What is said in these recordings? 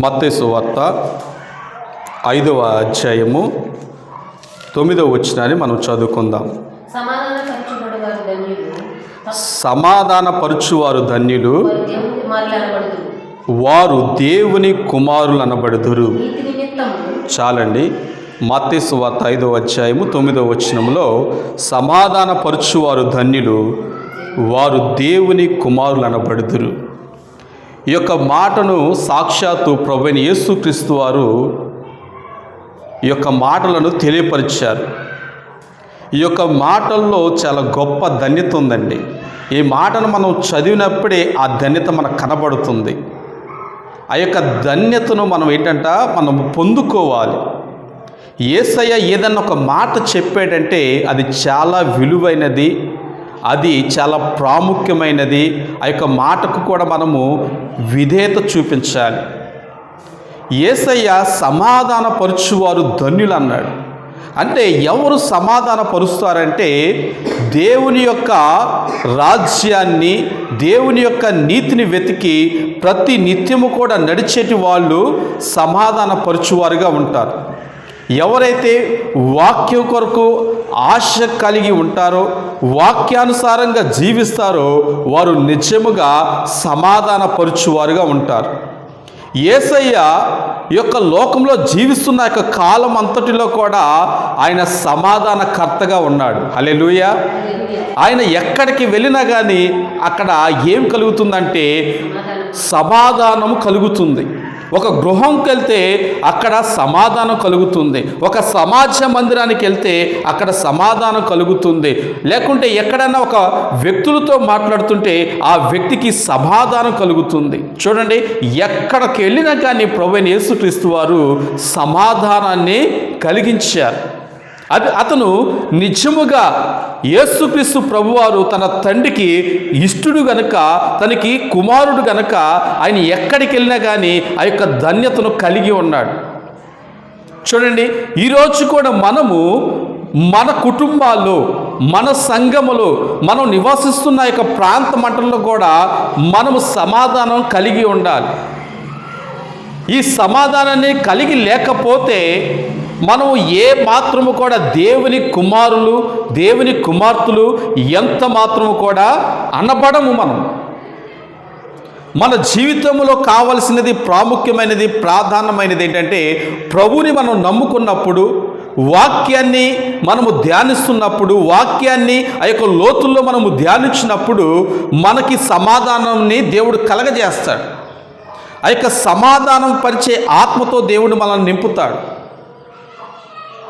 మత్తయి సువార్త 5వ అధ్యాయము 9వ వచనాన్ని మనం చదువుకుందాం. సమాధానపరచువారు ధన్యులు, వారు దేవుని కుమారులు అనబడుదురు. చాలండి. మత్తయి సువార్త 5వ అధ్యాయము 9వ వచనంలో సమాధానపరచువారు ధన్యులు, వారు దేవుని కుమారులు అనబడుదురు. ఈ యొక్క మాటను సాక్షాత్తు ప్రభువైన యేసుక్రీస్తు వారు ఈ యొక్క మాటలను తెలియపరిచారు. ఈ యొక్క మాటల్లో చాలా గొప్ప ధన్యత ఉందండి. ఈ మాటను మనం చదివినప్పుడే ఆ ధన్యత మనకు కనబడుతుంది. ఆ యొక్క ధన్యతను మనం పొందుకోవాలి. యేసయ్య ఏదన్నా ఒక మాట చెప్పాడంటే అది చాలా విలువైనది, అది చాలా ప్రాముఖ్యమైనది. ఆ యొక్క మాటకు కూడా మనము విధేయత చూపించాలి. యేసయ్య సమాధానపరచువారు ధన్యులు అన్నాడు. అంటే ఎవరు సమాధానపరుస్తారంటే దేవుని యొక్క రాజ్యాన్ని, దేవుని యొక్క నీతిని వెతికి ప్రతి నిత్యము కూడా నడిచేటి వాళ్ళు సమాధానపరచువారుగా ఉంటారు. ఎవరైతే వాక్యం కొరకు ఆశ కలిగి ఉంటారో, వాక్యానుసారంగా జీవిస్తారో వారు నిజముగా సమాధానపరచువారుగా ఉంటారు. యేసయ్య యొక్క లోకంలో జీవిస్తున్న యొక్క కాలం అంతటిలో కూడా ఆయన సమాధానకర్తగా ఉన్నాడు. హల్లెలూయా. ఆయన ఎక్కడికి వెళ్ళినా కానీ అక్కడ ఏం కలుగుతుందంటే సమాధానం కలుగుతుంది. ఒక గృహంకి వెళ్తే అక్కడ సమాధానం కలుగుతుంది. ఒక సమాజ మందిరానికి వెళ్తే అక్కడ సమాధానం కలుగుతుంది. లేకుంటే ఎక్కడైనా ఒక వ్యక్తులతో మాట్లాడుతుంటే ఆ వ్యక్తికి సమాధానం కలుగుతుంది. చూడండి, ఎక్కడికి వెళ్ళినా కానీ ప్రభువైన యేసుక్రీస్తు వారు సమాధానాన్ని కలిగించారు. అతను నిజముగా యేసుక్రీస్తు ప్రభువారు తన తండ్రికి ఇష్టుడు గనుక, తనకి కుమారుడు గనుక ఆయన ఎక్కడికి వెళ్ళినా కానీ ఆ యొక్క ధన్యతను కలిగి ఉన్నాడు. చూడండి, ఈరోజు కూడా మనము మన కుటుంబాల్లో, మన సంఘములో, మనం నివసిస్తున్న యొక్క ప్రాంత మంటల్లో కూడా మనము సమాధానం కలిగి ఉండాలి. ఈ సమాధానాన్ని కలిగి లేకపోతే మనం ఏ మాత్రము కూడా దేవుని కుమారులు, దేవుని కుమార్తెలు ఎంత మాత్రము కూడా అనబడము. మన జీవితంలో కావలసినది, ప్రాముఖ్యమైనది, ప్రాధాన్యమైనది ఏంటంటే ప్రభువుని మనం నమ్ముకున్నప్పుడు, వాక్యాన్ని మనము ధ్యానిస్తున్నప్పుడు, వాక్యాన్ని ఆ యొక్క లోతుల్లో మనము ధ్యానించినప్పుడు మనకి సమాధానాన్ని దేవుడు కలగజేస్తాడు. ఆ యొక్క సమాధానం పరిచే ఆత్మతో దేవుడు మనల్ని నింపుతాడు.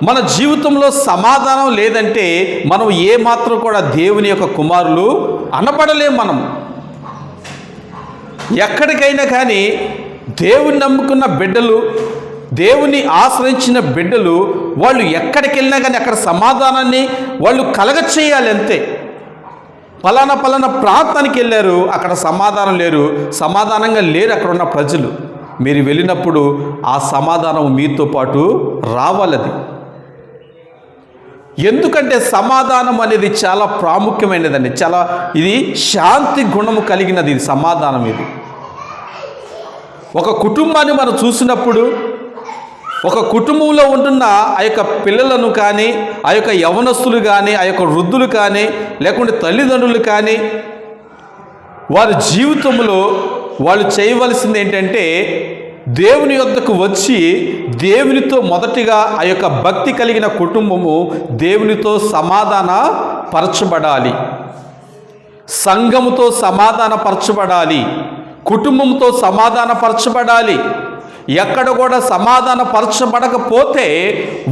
మన జీవితంలో సమాధానం లేదంటే మనం ఏమాత్రం కూడా దేవుని యొక్క కుమారులు అనబడలేము. మనం ఎక్కడికైనా కానీ దేవుని నమ్ముకున్న బిడ్డలు, దేవుని ఆశ్రయించిన బిడ్డలు, వాళ్ళు ఎక్కడికి వెళ్ళినా కానీ అక్కడ సమాధానాన్ని వాళ్ళు కలగచేయాలి. అంతే. పలానా ప్రాంతానికి వెళ్ళారు, అక్కడ సమాధానం సమాధానంగా లేరు అక్కడ ఉన్న ప్రజలు. మీరు వెళ్ళినప్పుడు ఆ సమాధానం మీతో పాటు రావాలది. ఎందుకంటే సమాధానం అనేది చాలా ప్రాముఖ్యమైనదండి. ఇది శాంతి గుణము కలిగినది. ఇది సమాధానం. ఇది ఒక కుటుంబాన్ని మనం చూసినప్పుడు, ఒక కుటుంబంలో ఉంటున్న ఆ యొక్క పిల్లలను కానీ, ఆ యొక్క యవనస్తులు కానీ, ఆ యొక్క వృద్ధులు కానీ, లేకుంటే తల్లిదండ్రులు కానీ, వారి జీవితంలో వాళ్ళు చేయవలసింది ఏంటంటే దేవుని యొద్దకు వచ్చి దేవునితో మొదటిగా ఆ యొక్క భక్తి కలిగిన కుటుంబము దేవునితో సమాధాన పరచబడాలి, సంఘముతో సమాధాన పరచబడాలి, కుటుంబంతో సమాధాన పరచబడాలి. ఎక్కడ కూడా సమాధాన పరచబడకపోతే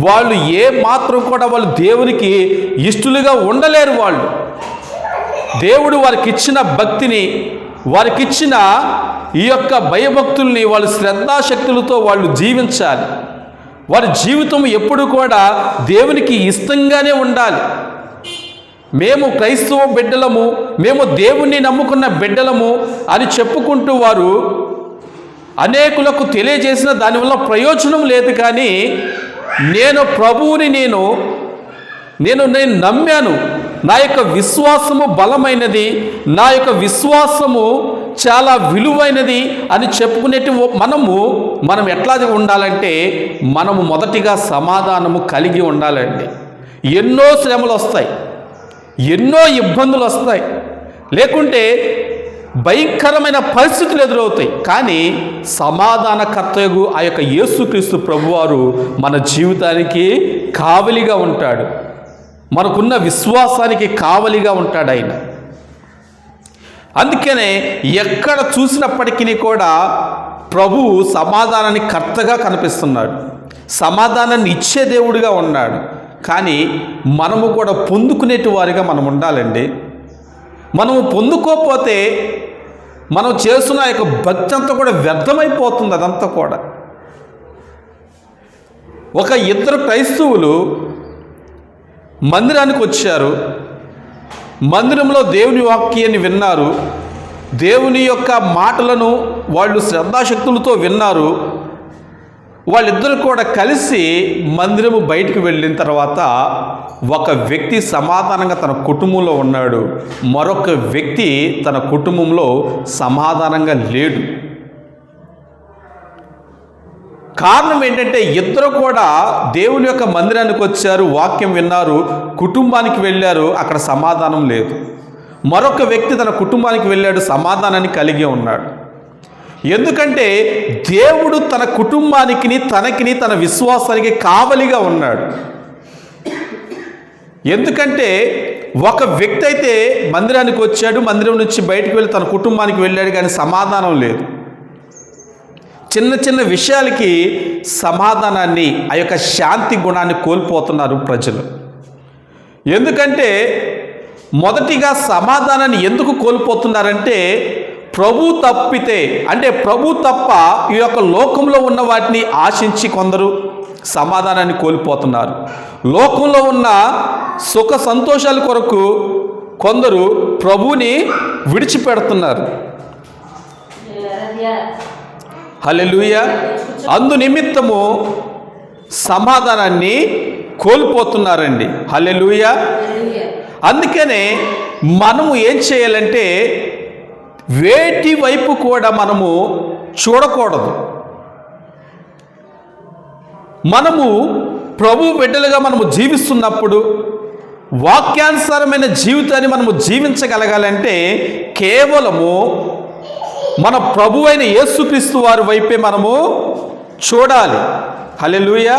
వాళ్ళు ఏ మాత్రం కూడా వాళ్ళు దేవునికి ఇష్టలుగా ఉండలేరు. వాళ్ళు దేవుడు వారికి ఇచ్చిన భక్తిని, వారికిచ్చిన ఈ యొక్క భయభక్తుల్ని వాళ్ళు శ్రద్ధాశక్తులతో వాళ్ళు జీవించాలి. వారి జీవితం ఎప్పుడు కూడా దేవునికి ఇష్టంగానే ఉండాలి. మేము క్రైస్తవ బిడ్డలము, మేము దేవుణ్ణి నమ్ముకున్న బిడ్డలము అని చెప్పుకుంటూ వారు అనేకులకు తెలియజేసిన దానివల్ల ప్రయోజనం లేదు. కానీ నేను ప్రభువుని నేను నమ్మాను, నా యొక్క విశ్వాసము బలమైనది, నా యొక్క విశ్వాసము చాలా విలువైనది అని చెప్పుకునేటి మనం ఎట్లా ఉండాలంటే మనము మొదటిగా సమాధానము కలిగి ఉండాలండి. ఎన్నో శ్రమలు వస్తాయి, ఎన్నో ఇబ్బందులు వస్తాయి, లేకుంటే భయంకరమైన పరిస్థితులు ఎదురవుతాయి. కానీ సమాధానకర్తయగు ఆ యొక్క యేసుక్రీస్తు ప్రభువారు మన జీవితానికి కావలిగా ఉంటాడు, మనకున్న విశ్వాసానికి కావలిగా ఉంటాడు ఆయన. అందుకనే ఎక్కడ చూసినప్పటికీ కూడా ప్రభువు సమాధానానికి కర్తగా కనిపిస్తున్నాడు, సమాధానాన్ని ఇచ్చే దేవుడిగా ఉన్నాడు. కానీ మనము కూడా పొందుకునేటి వారిగా మనం ఉండాలండి. మనము పొందుకోకపోతే మనం చేస్తున్న యొక్క భక్తి అంతా కూడా వ్యర్థమైపోతుంది. అదంతా కూడా ఒక ఇద్దరు క్రైస్తవులు మందిరానికి వచ్చారు, మందిరంలో దేవుని వాక్యాన్ని విన్నారు, దేవుని యొక్క మాటలను వాళ్ళు శ్రద్ధాశక్తులతో విన్నారు. వాళ్ళిద్దరు కూడా కలిసి మందిరము బయటికి వెళ్ళిన తర్వాత ఒక వ్యక్తి సమాధానంగా తన కుటుంబంలో ఉన్నాడు, మరొక వ్యక్తి తన కుటుంబంలో సమాధానంగా లేడు. కారణం ఏంటంటే ఇద్దరు కూడా దేవుని యొక్క మందిరానికి వచ్చారు, వాక్యం విన్నారు, కుటుంబానికి వెళ్ళారు, అక్కడ సమాధానం లేదు. మరొక వ్యక్తి తన కుటుంబానికి వెళ్ళాడు, సమాధానాన్ని కలిగి ఉన్నాడు. ఎందుకంటే దేవుడు తన కుటుంబానికి తన విశ్వాసానికి కావలిగా ఉన్నాడు. ఎందుకంటే ఒక వ్యక్తి అయితే మందిరానికి వచ్చాడు, మందిరం నుంచి బయటకు వెళ్ళి తన కుటుంబానికి వెళ్ళాడు, కానీ సమాధానం లేదు. చిన్న చిన్న విషయాలకి సమాధానాన్ని, ఆ యొక్క శాంతి గుణాన్ని కోల్పోతున్నారు ప్రజలు. ఎందుకంటే మొదటిగా సమాధానాన్ని ఎందుకు కోల్పోతున్నారంటే ప్రభు తప్పితే, అంటే ప్రభు తప్ప ఈ యొక్క లోకంలో ఉన్న వాటిని ఆశించి కొందరు సమాధానాన్ని కోల్పోతున్నారు. లోకంలో ఉన్న సుఖ సంతోషాల కొరకు కొందరు ప్రభువుని విడిచిపెడుతున్నారు. హల్లెలూయా. అందు నిమిత్తము సమాధానాన్ని కోల్పోతున్నారండి. హల్లెలూయా. అందుకనే మనము ఏం చేయాలంటే వేటి వైపు కూడా మనము చూడకూడదు. మనము ప్రభు బిడ్డలుగా మనము జీవిస్తున్నప్పుడు వాక్యానుసారమైన జీవితాన్ని మనము జీవించగలగాలంటే కేవలము మన ప్రభు అయిన యేసుక్రీస్తు వారి వైపే మనము చూడాలి. హల్లెలూయా.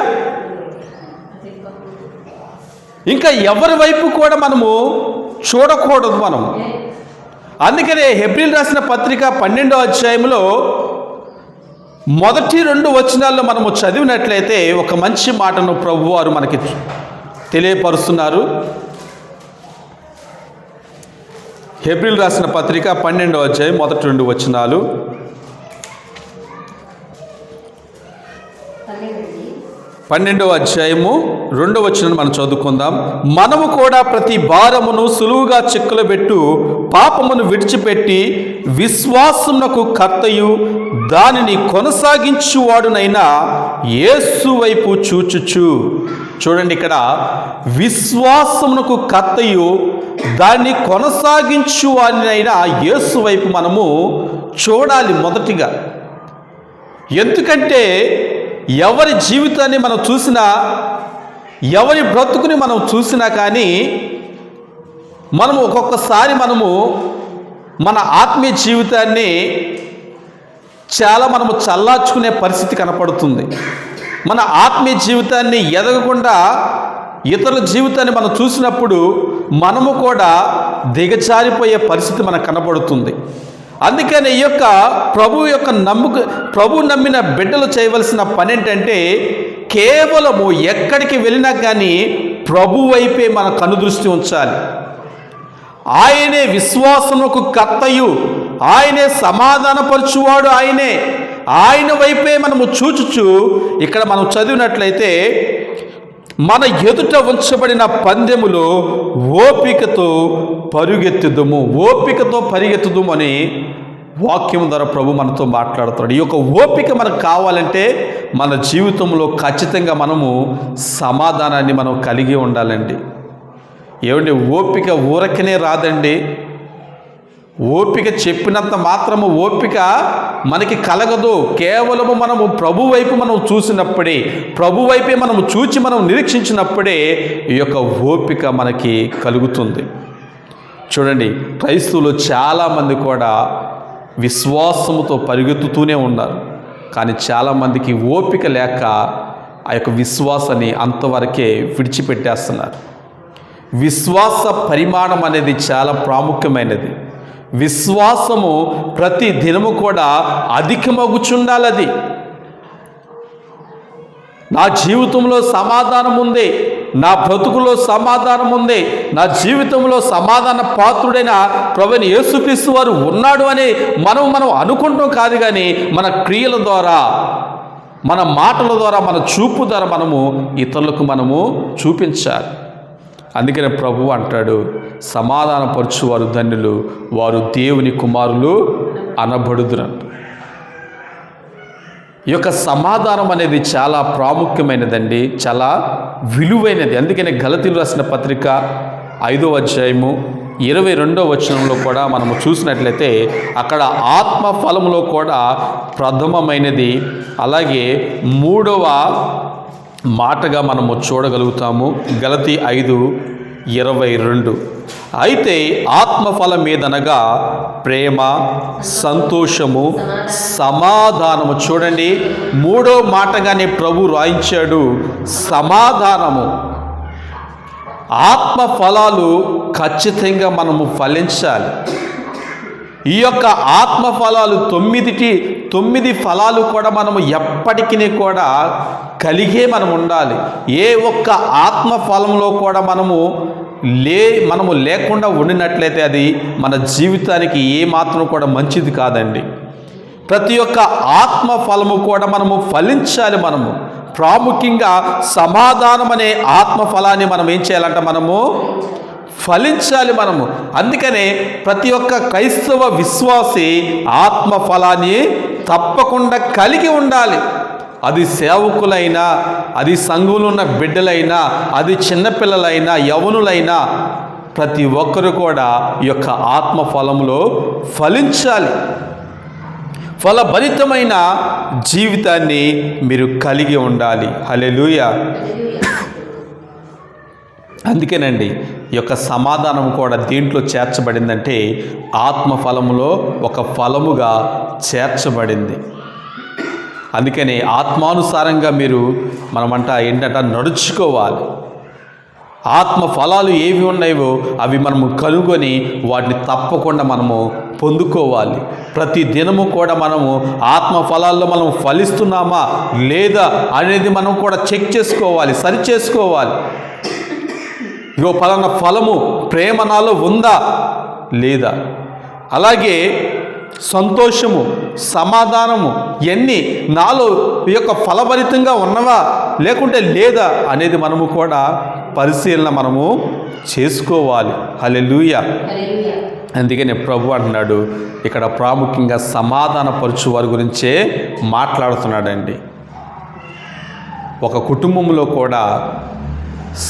ఇంకా ఎవరి వైపు కూడా మనము చూడకూడదు మనము. అందుకనే హెబ్రీయులకు రాసిన పత్రిక 12వ అధ్యాయంలో మొదటి 2 వచనాల్లో మనము చదివినట్లయితే ఒక మంచి మాటను ప్రభువారు మనకి తెలియపరుస్తున్నారు. హెబ్రీయులకు రాసిన పత్రిక 12వ అధ్యాయం మొదటి 2 వచనాలు. 12వ అధ్యాయము 2వ వచనం మనం చదువుకుందాం. మనము కూడా ప్రతి భారమును సులువుగా చిక్కులబెట్టు పాపమును విడిచిపెట్టి విశ్వాసమునకు కర్తయు దానిని కొనసాగించువాడునైనా యేసు వైపు చూచుచు. చూడండి, ఇక్కడ విశ్వాసమునకు కర్తయు దాన్ని కొనసాగించువాడినైనా యేసు వైపు మనము చూడాలి మొదటిగా. ఎందుకంటే ఎవరి జీవితాన్ని మనం చూసినా, ఎవరి బ్రతుకుని మనం చూసినా కానీ మనము ఒక్కొక్కసారి మనము మన ఆత్మీయ జీవితాన్ని మనము చల్లార్చుకునే పరిస్థితి కనపడుతుంది. మన ఆత్మీయ జీవితాన్ని ఎదగకుండా ఇతరుల జీవితాన్ని మనం చూసినప్పుడు మనము కూడా దిగజారిపోయే పరిస్థితి మనకు కనపడుతుంది. అందుకని ఈ యొక్క ప్రభు నమ్మిన బిడ్డలు చేయవలసిన పని ఏంటంటే కేవలము ఎక్కడికి వెళ్ళినా కానీ ప్రభు వైపే మన కనుదృష్టి ఉంచాలి. ఆయనే విశ్వాసముకు కర్తయు, ఆయనే సమాధానపరచువాడు, ఆయన వైపే మనము చూచుచు ఇక్కడ మనం చదివినట్లయితే మన ఎదుట ఉంచబడిన పందెములో ఓపికతో పరిగెత్తుదుము అని వాక్యం ద్వారా ప్రభు మనతో మాట్లాడుతాడు. ఈ యొక్క ఓపిక మనకు కావాలంటే మన జీవితంలో ఖచ్చితంగా మనము సమాధానాన్ని మనం కలిగి ఉండాలండి. ఏమండి, ఓపిక ఊరకనే రాదండి. ఓపిక చెప్పినంత మాత్రము ఓపిక మనకి కలగదు. కేవలము మనము ప్రభు వైపు మనం చూసినప్పుడే, ప్రభు వైపే మనము చూచి మనం నిరీక్షించినప్పుడే ఈ యొక్క ఓపిక మనకి కలుగుతుంది. చూడండి, క్రైస్తవులు చాలామంది కూడా విశ్వాసముతో పరిగెత్తుతూనే ఉన్నారు. కానీ చాలామందికి ఓపిక లేక ఆ యొక్క విశ్వాసాన్ని అంతవరకే విడిచిపెట్టేస్తున్నారు. విశ్వాస పరిమాణం అనేది చాలా ప్రాముఖ్యమైనది. విశ్వాసము ప్రతి దినము కూడా అధికమగుచుండాలి. అది నా జీవితంలో సమాధానం ఉంది, నా బ్రతుకులో సమాధానం ఉంది, నా జీవితంలో సమాధాన పాత్రుడైన ప్రభువైన యేసుక్రీస్తు వారు ఉన్నాడు అని మనం అనుకుంటాం కాదు, కానీ మన క్రియల ద్వారా, మన మాటల ద్వారా, మన చూపు ద్వారా మనము ఇతరులకు మనము చూపించాలి. అందుకనే ప్రభువు అంటాడు, సమాధానపరచువారు ధన్యులు, వారు దేవుని కుమారులు అనబడుదురంట. ఈ యొక్క సమాధానం అనేది చాలా ప్రాముఖ్యమైనదండి, చాలా విలువైనది. అందుకనే గలతీయులకు రాసిన పత్రిక 5వ అధ్యాయము 22వ వచనంలో కూడా మనము చూసినట్లయితే అక్కడ ఆత్మ ఫలములో కూడా ప్రథమమైనది, అలాగే 3వ మాటగా మనము చూడగలుగుతాము. గలతీ 5:22. అయితే ఆత్మఫలం ఏదనగా ప్రేమ, సంతోషము, సమాధానము. చూడండి, 3వ మాటగానే ప్రభు రాయించాడు, సమాధానము. ఆత్మ ఫలాలు ఖచ్చితంగా మనము ఫలించాలి. ఈ యొక్క ఆత్మ ఫలాలు 9 ఫలాలు కూడా మనము ఎప్పటికీ కూడా కలిగే మనం ఉండాలి. ఏ ఒక్క ఆత్మ ఫలంలో కూడా మనము లేకుండా ఉండినట్లయితే అది మన జీవితానికి ఏమాత్రం కూడా మంచిది కాదండి. ప్రతి ఒక్క ఆత్మ ఫలము కూడా మనము ఫలించాలి. మనము ప్రాముఖ్యంగా సమాధానం అనే ఆత్మ ఫలాన్ని మనం ఏం చేయాలంటే మనము ఫలించాలి మనము. అందుకనే ప్రతి ఒక్క క్రైస్తవ విశ్వాసి ఆత్మ ఫలాన్ని తప్పకుండా కలిగి ఉండాలి. అది సేవకులైనా, అది సంఘంలో ఉన్న బిడ్డలైనా, అది చిన్నపిల్లలైనా, యవనులైనా, ప్రతి ఒక్కరు కూడా ఈ యొక్క ఆత్మ ఫలంలో ఫలించాలి. ఫలభరితమైన జీవితాన్ని మీరు కలిగి ఉండాలి. హల్లెలూయా. అందుకేనండి ఈ యొక్క సమాధానం కూడా దేంట్లో చేర్చబడిందంటే ఆత్మ ఫలములో ఒక ఫలముగా చేర్చబడింది. అందుకని ఆత్మానుసారంగా మీరు ఏంటంటే నడుచుకోవాలి. ఆత్మ ఫలాలు ఏవి ఉన్నాయో అవి మనము కనుగొని వాటిని తప్పకుండా మనము పొందుకోవాలి. ప్రతి దినము కూడా మనము ఆత్మ ఫలాల్లో మనం ఫలిస్తున్నామా లేదా అనేది మనం కూడా చెక్ చేసుకోవాలి, సరి చేసుకోవాలి. ఇగో ఫలానా ఫలము ప్రేమ నాలో ఉందా లేదా, అలాగే సంతోషము, సమాధానము ఇవన్నీ నాలో ఈ యొక్క ఫలభరితంగా ఉన్నవా లేకుంటే లేదా అనేది మనము కూడా పరిశీలన మనము చేసుకోవాలి. హల్లెలూయా. అందుకనే ప్రభు అంటున్నాడు ఇక్కడ ప్రాముఖ్యంగా సమాధానపరచు వారి గురించే మాట్లాడుతున్నాడండి. ఒక కుటుంబంలో కూడా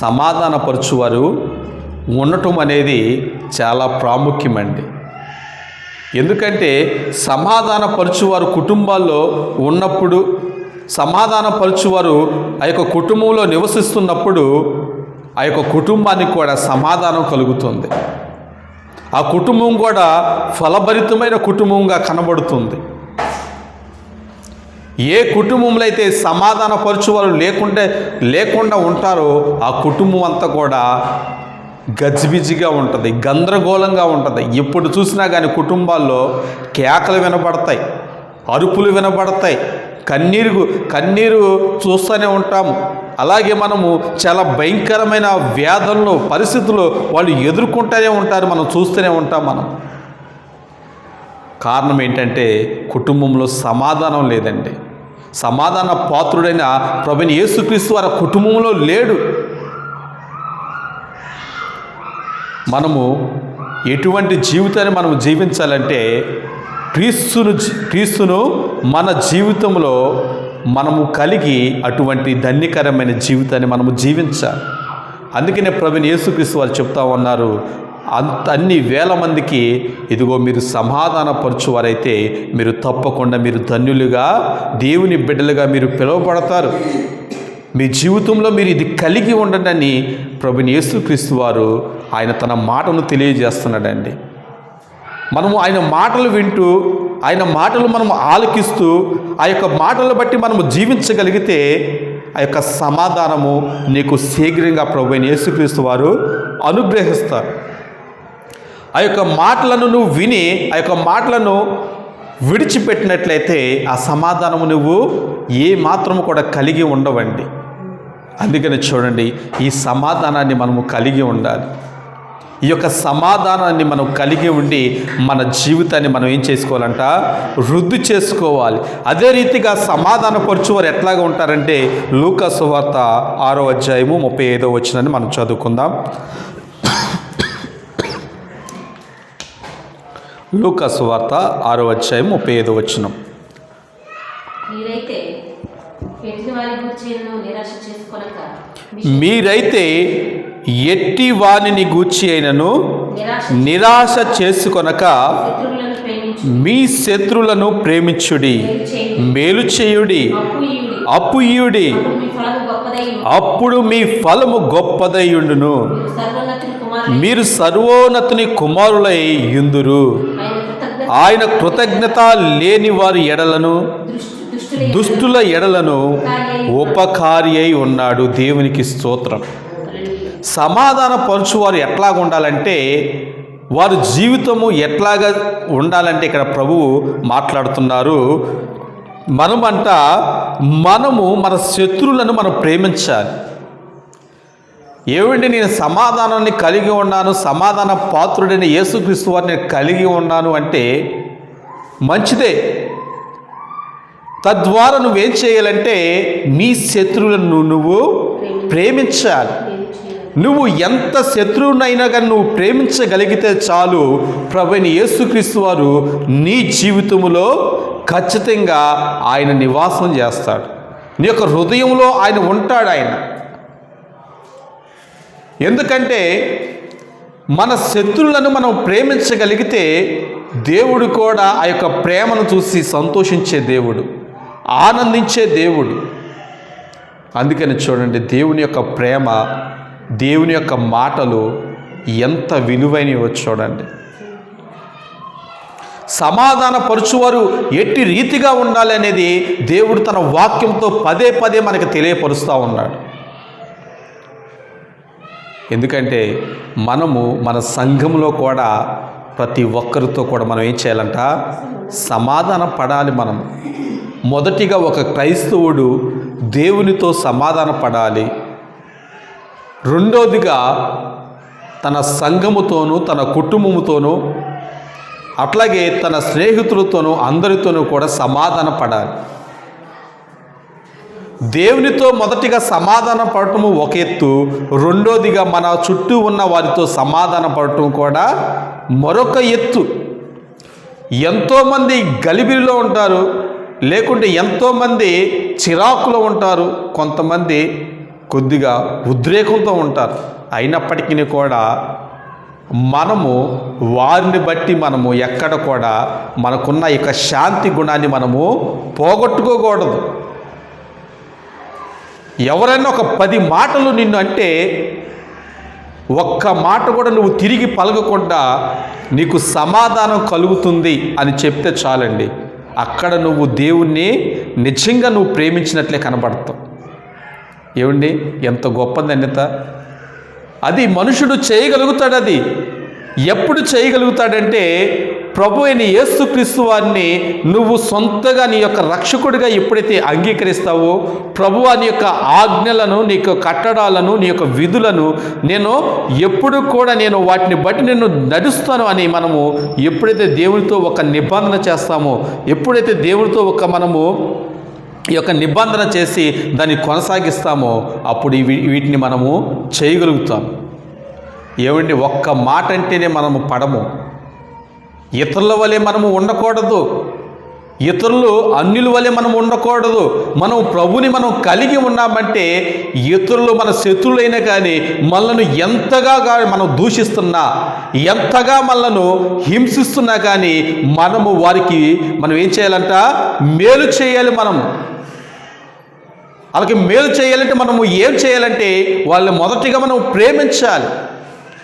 సమాధానపరచువారు ఉండటం అనేది చాలా ప్రాముఖ్యమండి. ఎందుకంటే సమాధానపరచువారు కుటుంబాల్లో ఉన్నప్పుడు, సమాధానపరచువారు ఆ యొక్క కుటుంబంలో నివసిస్తున్నప్పుడు ఆ యొక్క కుటుంబానికి కూడా సమాధానం కలుగుతుంది. ఆ కుటుంబం కూడా ఫలభరితమైన కుటుంబంగా కనబడుతుంది. ఏ కుటుంబంలో అయితే సమాధానపరచువారు లేకుండా ఉంటారో ఆ కుటుంబం అంతా కూడా గజిబిజిగా ఉంటుంది, గందరగోళంగా ఉంటుంది. ఎప్పుడు చూసినా కానీ కుటుంబాల్లో కేకలు వినబడతాయి, అరుపులు వినబడతాయి, కన్నీరు చూస్తూనే ఉంటాము. అలాగే మనము చాలా భయంకరమైన వ్యాధుల్లో పరిస్థితుల్లో వాళ్ళు ఎదుర్కొంటూనే ఉంటారు, మనం చూస్తూనే ఉంటాం. మనం కారణం ఏంటంటే కుటుంబంలో సమాధానం లేదండి. సమాధాన పాత్రుడైన ప్రభువైన యేసుక్రీస్తు వారి కుటుంబంలో లేడు. మనము ఎటువంటి జీవితాన్ని మనము జీవించాలంటే క్రీస్తును మన జీవితంలో మనము కలిగి అటువంటి ధన్యకరమైన జీవితాన్ని మనము జీవించాలి. అందుకనే ప్రభువైన యేసుక్రీస్తు వారు చెప్తా ఉన్నారు, అన్ని వేల మందికి ఇదిగో మీరు సమాధానపరచువారైతే మీరు తప్పకుండా మీరు ధన్యులుగా దేవుని బిడ్డలుగా మీరు పిలువబడతారు. మీ జీవితంలో మీరు ఇది కలిగి ఉండండి అని ప్రభువైన యేసుక్రీస్తు వారు ఆయన తన మాటను తెలియజేస్తున్నాడండి. మనము ఆయన మాటలు వింటూ, ఆయన మాటలు మనం ఆలకిస్తూ, ఆ యొక్క మాటలు బట్టి మనము జీవించగలిగితే ఆ యొక్క సమాధానము నీకు శీఘ్రంగా ప్రభువైన యేసుక్రీస్తు వారు అనుగ్రహిస్తారు. ఆ యొక్క మాటలను నువ్వు విని ఆ యొక్క మాటలను విడిచిపెట్టినట్లయితే ఆ సమాధానము నువ్వు ఏ మాత్రము కూడా కలిగి ఉండవండి. అందుకని చూడండి, ఈ సమాధానాన్ని మనము కలిగి ఉండాలి. ఈ యొక్క సమాధానాన్ని మనం కలిగి ఉండి మన జీవితాన్ని మనం ఏం చేసుకోవాలంట, వృద్ధి చేసుకోవాలి. అదే రీతిగా సమాధానపరచువారు ఎట్లాగా ఉంటారంటే లూకా సువార్త 6వ అధ్యాయము 35వ వచనాన్ని మనం చదువుకుందాం. లూకా సువార్త 6వ అధ్యాయం 35వ వచనం. మీరైతే ఎట్టి వానిని గూర్చి అయినను నిరాశ చేసుకొనక మీ శత్రువులను ప్రేమించుడి, మేలు చేయుడి, అప్పు ఇయ్యుడి, అప్పుడు మీ ఫలము గొప్పదయ్యుండును, మీరు సర్వోన్నతుని కుమారులై యుందురు. ఆయన కృతజ్ఞత లేని వారి ఎడలను దుష్టుల ఎడలను ఉపకారి అయి ఉన్నాడు. దేవునికి స్తోత్రం. సమాధాన పరుచువారు ఎట్లాగ ఉండాలంటే, వారి జీవితము ఎట్లాగా ఉండాలంటే ఇక్కడ ప్రభువు మాట్లాడుతున్నారు. మనము మన శత్రువులను మనం ప్రేమించాలి. ఏమండి, నేను సమాధానాన్ని కలిగి ఉన్నాను, సమాధాన పాత్రుడైన యేసుక్రీస్తు వారిని కలిగి ఉన్నాను అంటే మంచిదే. తద్వారా నువ్వేం చేయాలంటే నీ శత్రువులను నువ్వు ప్రేమించాలి. నువ్వు ఎంత శత్రువునైనా కానీ నువ్వు ప్రేమించగలిగితే చాలు, ప్రభువైన యేసుక్రీస్తు వారు నీ జీవితంలో ఖచ్చితంగా ఆయన నివాసం చేస్తాడు. నీ యొక్క హృదయంలో ఆయన ఉంటాడు. ఆయన ఎందుకంటే మన శత్రువులను మనం ప్రేమించగలిగితే దేవుడు కూడా ఆ యొక్క ప్రేమను చూసి సంతోషించే దేవుడు, ఆనందించే దేవుడు. అందుకని చూడండి, దేవుని యొక్క ప్రేమ, దేవుని యొక్క మాటలు ఎంత విలువైనవో చూడండి. సమాధాన పరుచువారు ఎట్టి రీతిగా ఉండాలి అనేది దేవుడు తన వాక్యంతో పదే పదే మనకు తెలియపరుస్తూ ఉన్నాడు. ఎందుకంటే మనము మన సంఘంలో కూడా ప్రతి ఒక్కరితో కూడా మనం ఏం చేయాలంట, సమాధానం పడాలి. మనం మొదటిగా ఒక క్రైస్తవుడు దేవునితో సమాధాన పడాలి. రెండోదిగా తన సంఘముతోనూ తన కుటుంబముతోనూ అట్లాగే తన స్నేహితులతోనూ అందరితోనూ కూడా సమాధాన పడాలి. దేవునితో మొదటిగా సమాధాన పడటము ఒక ఎత్తు, రెండోదిగా మన చుట్టూ ఉన్న వారితో సమాధాన పడటం కూడా మరొక ఎత్తు. ఎంతోమంది గలిబిలిలో ఉంటారు, లేకుంటే ఎంతోమంది చిరాకులో ఉంటారు, కొంతమంది కొద్దిగా ఉద్రేకంతో ఉంటారు. అయినప్పటికీ కూడా మనము వారిని బట్టి మనము ఎక్కడ కూడా మనకున్న యొక్క శాంతి గుణాన్ని మనము పోగొట్టుకోకూడదు. ఎవరైనా ఒక 10 మాటలు నిన్ను అంటే ఒక్క మాట కూడా నువ్వు తిరిగి పలకకుండా నీకు సమాధానం కలుగుతుంది అని చెప్తే చాలండి, అక్కడ నువ్వు దేవుణ్ణి నిజంగా నువ్వు ప్రేమించినట్లే కనబడతావు. ఏమండి, ఎంత గొప్ప ధన్యత అది! మనుషుడు చేయగలుగుతాడు. అది ఎప్పుడు చేయగలుగుతాడంటే, ప్రభువైన యేసుక్రీస్తు వారిని నువ్వు సొంతగా నీ యొక్క రక్షకుడిగా ఎప్పుడైతే అంగీకరిస్తావో, ప్రభువు నీ యొక్క ఆజ్ఞలను, నీ యొక్క కట్టడాలను, నీ యొక్క విధులను నేను ఎప్పుడు కూడా నేను వాటిని బట్టి నేను నడుస్తాను అని మనము ఎప్పుడైతే దేవునితో ఒక నిబంధన చేస్తామో, ఎప్పుడైతే దేవునితో మనము ఈ యొక్క నిబంధన చేసి దాన్ని కొనసాగిస్తామో, అప్పుడు వీటిని మనము చేయగలుగుతాం. ఏమండి, ఒక్క మాట అంటేనే మనము పడము. ఇతరుల వలె మనము ఉండకూడదు. ఇతరులు అన్యుల వలె మనం ఉండకూడదు. మనం ప్రభుని మనం కలిగి ఉన్నామంటే ఇతరులు మన శత్రులైనా కానీ మనలను ఎంతగా మనం దూషిస్తున్నా, ఎంతగా మనలను హింసిస్తున్నా కానీ మనము వారికి మనం ఏం చేయాలంట? మేలు చేయాలి. వాళ్ళకి మేలు చేయాలంటే మనము ఏం చేయాలంటే వాళ్ళని మొదటిగా మనం ప్రేమించాలి.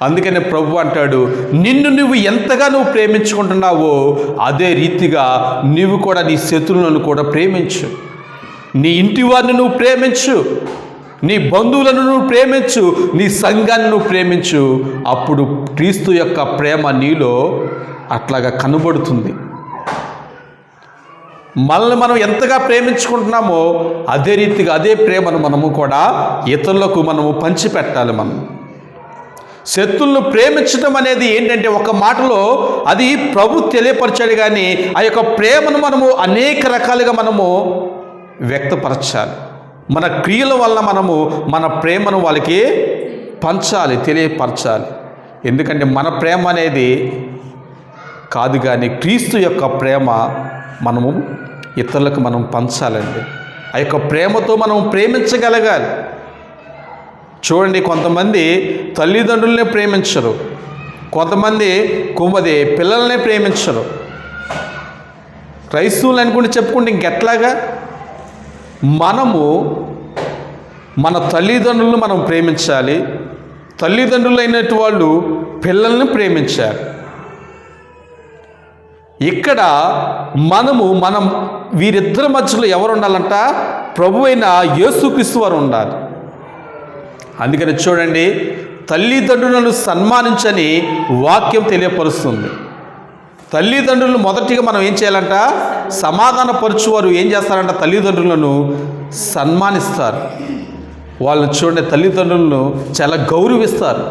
అందుకనే ప్రభు అంటాడు, నిన్ను నువ్వు ఎంతగా ప్రేమించుకుంటున్నావో అదే రీతిగా నువ్వు కూడా నీ శత్రువులను కూడా ప్రేమించు. నీ ఇంటి వారిని నువ్వు ప్రేమించు, నీ బంధువులను నువ్వు ప్రేమించు, నీ సంఘాన్ని నువ్వు ప్రేమించు. అప్పుడు క్రీస్తు యొక్క ప్రేమ నీలో అట్లాగా కనబడుతుంది. మనల్ని మనం ఎంతగా ప్రేమించుకుంటున్నామో అదే రీతిగా అదే ప్రేమను మనము కూడా ఇతరులకు మనము పంచిపెట్టాలి. శత్రువులను ప్రేమించడం అనేది ఏంటంటే ఒక మాటలో అది ప్రభు తెలియపరచాడు, కానీ ఆ యొక్క ప్రేమను మనము అనేక రకాలుగా మనము వ్యక్తపరచాలి. మన క్రియల వల్ల మనము మన ప్రేమను వాళ్ళకి పంచాలి, తెలియపరచాలి. ఎందుకంటే మన ప్రేమ అనేది కాదు, కానీ క్రీస్తు యొక్క ప్రేమ మనము ఇతరులకు మనం పంచాలండి. ఆ యొక్క ప్రేమతో మనం ప్రేమించగలగాలి. చూడండి, కొంతమంది తల్లిదండ్రులనే ప్రేమించరు, కొంతమంది పిల్లల్నే ప్రేమించరు. క్రైస్తవులు అనుకుంటే చెప్పుకుంటే ఇంకెట్లాగా? మనము మన తల్లిదండ్రులను మనం ప్రేమించాలి, తల్లిదండ్రులు అయినట్టు వాళ్ళు పిల్లల్ని ప్రేమించాలి. ఇక్కడ మనం వీరిద్దరి మధ్యలో ఎవరు ఉండాలంట? ప్రభు అయిన యేసుక్రీస్తు వారు ఉండాలి. అందుకని చూడండి, తల్లిదండ్రులను సన్మానించని వాక్యం తెలియపరుస్తుంది. తల్లిదండ్రులను మొదటిగా మనం ఏం చేయాలంట? సమాధానపరచువారు ఏం చేస్తారంట? తల్లిదండ్రులను సన్మానిస్తారు. వాళ్ళని చూడండి, తల్లిదండ్రులను చాలా గౌరవిస్తారు.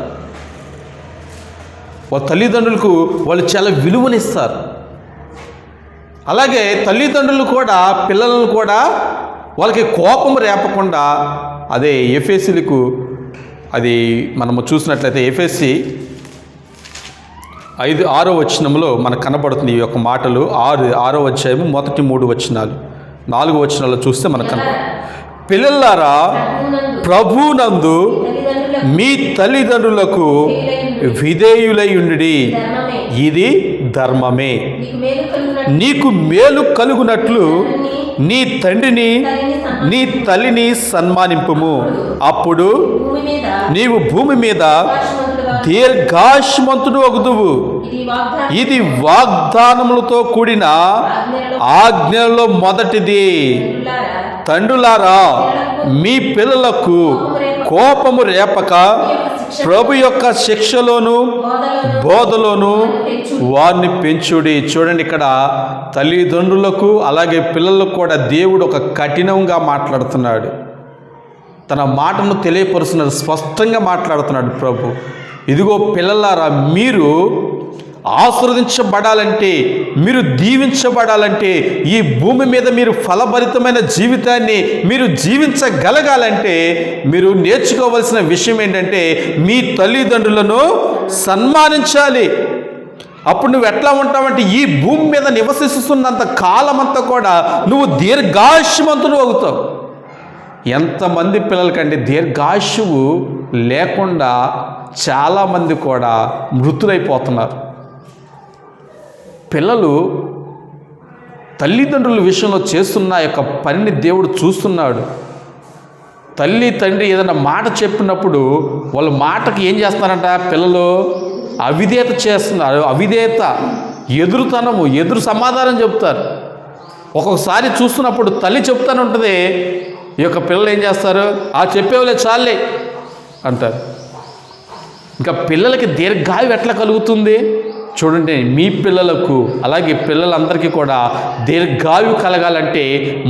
వాళ్ళ తల్లిదండ్రులకు వాళ్ళు చాలా విలువనిస్తారు. అలాగే తల్లిదండ్రులు కూడా పిల్లలను కూడా వాళ్ళకి కోపం రేపకుండా, అదే ఎఫెసీలకు అది మనము చూసినట్లయితే ఎఫెసీ 5:6 వచనంలో మనకు కనబడుతుంది ఈ యొక్క మాటలు. 6వ అధ్యాయము మొదటి 3 వచనాలు, 4 వచనాలు చూస్తే మనకు పిల్లలారా, ప్రభునందు మీ తల్లిదండ్రులకు విధేయులయుండుడి, ఇది ధర్మమే. నీకు మేలు కలుగునట్లు నీ తండ్రిని నీ తల్లిని సన్మానింపుము, అప్పుడు నీవు భూమి మీద దీర్ఘాయుష్మంతుడు అగుదువు. ఇది వాగ్దానములతో కూడిన ఆజ్ఞలలో మొదటిది. తండ్రులారా, మీ పిల్లలకు కోపము రేపక ప్రభు యొక్క శిక్షలోను బోధలోను వారిని పెంచుడి. చూడండి, ఇక్కడ తల్లిదండ్రులకు అలాగే పిల్లలకు కూడా దేవుడు ఒక కఠినంగా మాట్లాడుతున్నాడు. తన మాటను తెలియపరుస్తున్నాడు, స్పష్టంగా మాట్లాడుతున్నాడు ప్రభు. ఇదిగో పిల్లలారా, మీరు ఆశీర్వదించబడాలంటే, మీరు దీవించబడాలంటే, ఈ భూమి మీద మీరు ఫలభరితమైన జీవితాన్ని మీరు జీవించగలగాలంటే మీరు నేర్చుకోవాల్సిన విషయం ఏంటంటే మీ తల్లిదండ్రులను సన్మానించాలి. అప్పుడు నువ్వు ఎట్లా ఉంటావంటే ఈ భూమి మీద నివసిస్తున్నంత కాలమంతా కూడా నువ్వు దీర్ఘాయుష్మంతుడు అవుతావు. ఎంతమంది పిల్లలకంటే దీర్ఘాయువు లేకుండా చాలామంది కూడా మృతులైపోతున్నారు. పిల్లలు తల్లిదండ్రుల విషయంలో చేస్తున్న యొక్క పనిని దేవుడు చూస్తున్నాడు. తల్లి తండ్రి ఏదైనా మాట చెప్పినప్పుడు వాళ్ళ మాటకి ఏం చేస్తారంట? పిల్లలు అవిధేయత చేస్తున్నారు. అవిధేయత, ఎదురుతనము, ఎదురు సమాధానం చెప్తారు. ఒక్కొక్కసారి చూస్తున్నప్పుడు తల్లి చెప్తానే ఉంటుంది, ఈ యొక్క పిల్లలు ఏం చేస్తారు? చెప్పేవాళ్ళే చాలే అంటారు. ఇంకా పిల్లలకి దీర్ఘాయువు ఎట్లా కలుగుతుంది? చూడండి, మీ పిల్లలకు అలాగే పిల్లలందరికీ కూడా దీర్ఘాయువు కలగాలంటే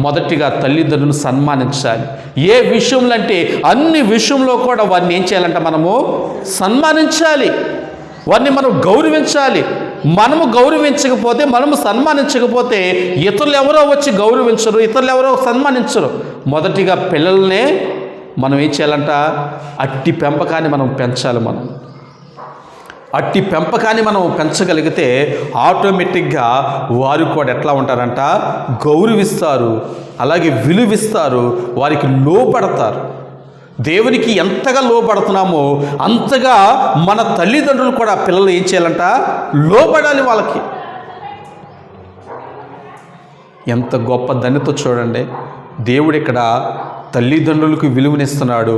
మొదటిగా తల్లిదండ్రులను సన్మానించాలి. ఏ విషయంలో అంటే అన్ని విషయంలో కూడా వారిని ఏం చేయాలంటే మనము సన్మానించాలి, వారిని మనం గౌరవించాలి. మనము గౌరవించకపోతే, మనము సన్మానించకపోతే ఇతరులు ఎవరో వచ్చి గౌరవించరు, ఇతరులు ఎవరో సన్మానించరు. మొదటిగా పిల్లల్నే మనం ఏం చేయాలంట? అట్టి పెంపకాన్ని మనం పెంచాలి. మనం అట్టి పెంపకాన్ని మనం పెంచగలిగితే ఆటోమేటిక్గా వారు కూడా ఎట్లా ఉంటారంట, గౌరవిస్తారు, అలాగే విలువిస్తారు, వారికి లోబడతారు. దేవునికి ఎంతగా లోబడుతున్నామో అంతగా మన తల్లిదండ్రులు కూడా పిల్లలు ఏం చేయాలంట, లోబడాలి వాళ్ళకి. ఎంత గొప్ప ధన్యత చూడండి. దేవుడు ఇక్కడ తల్లిదండ్రులకు విలువనిస్తున్నాడు,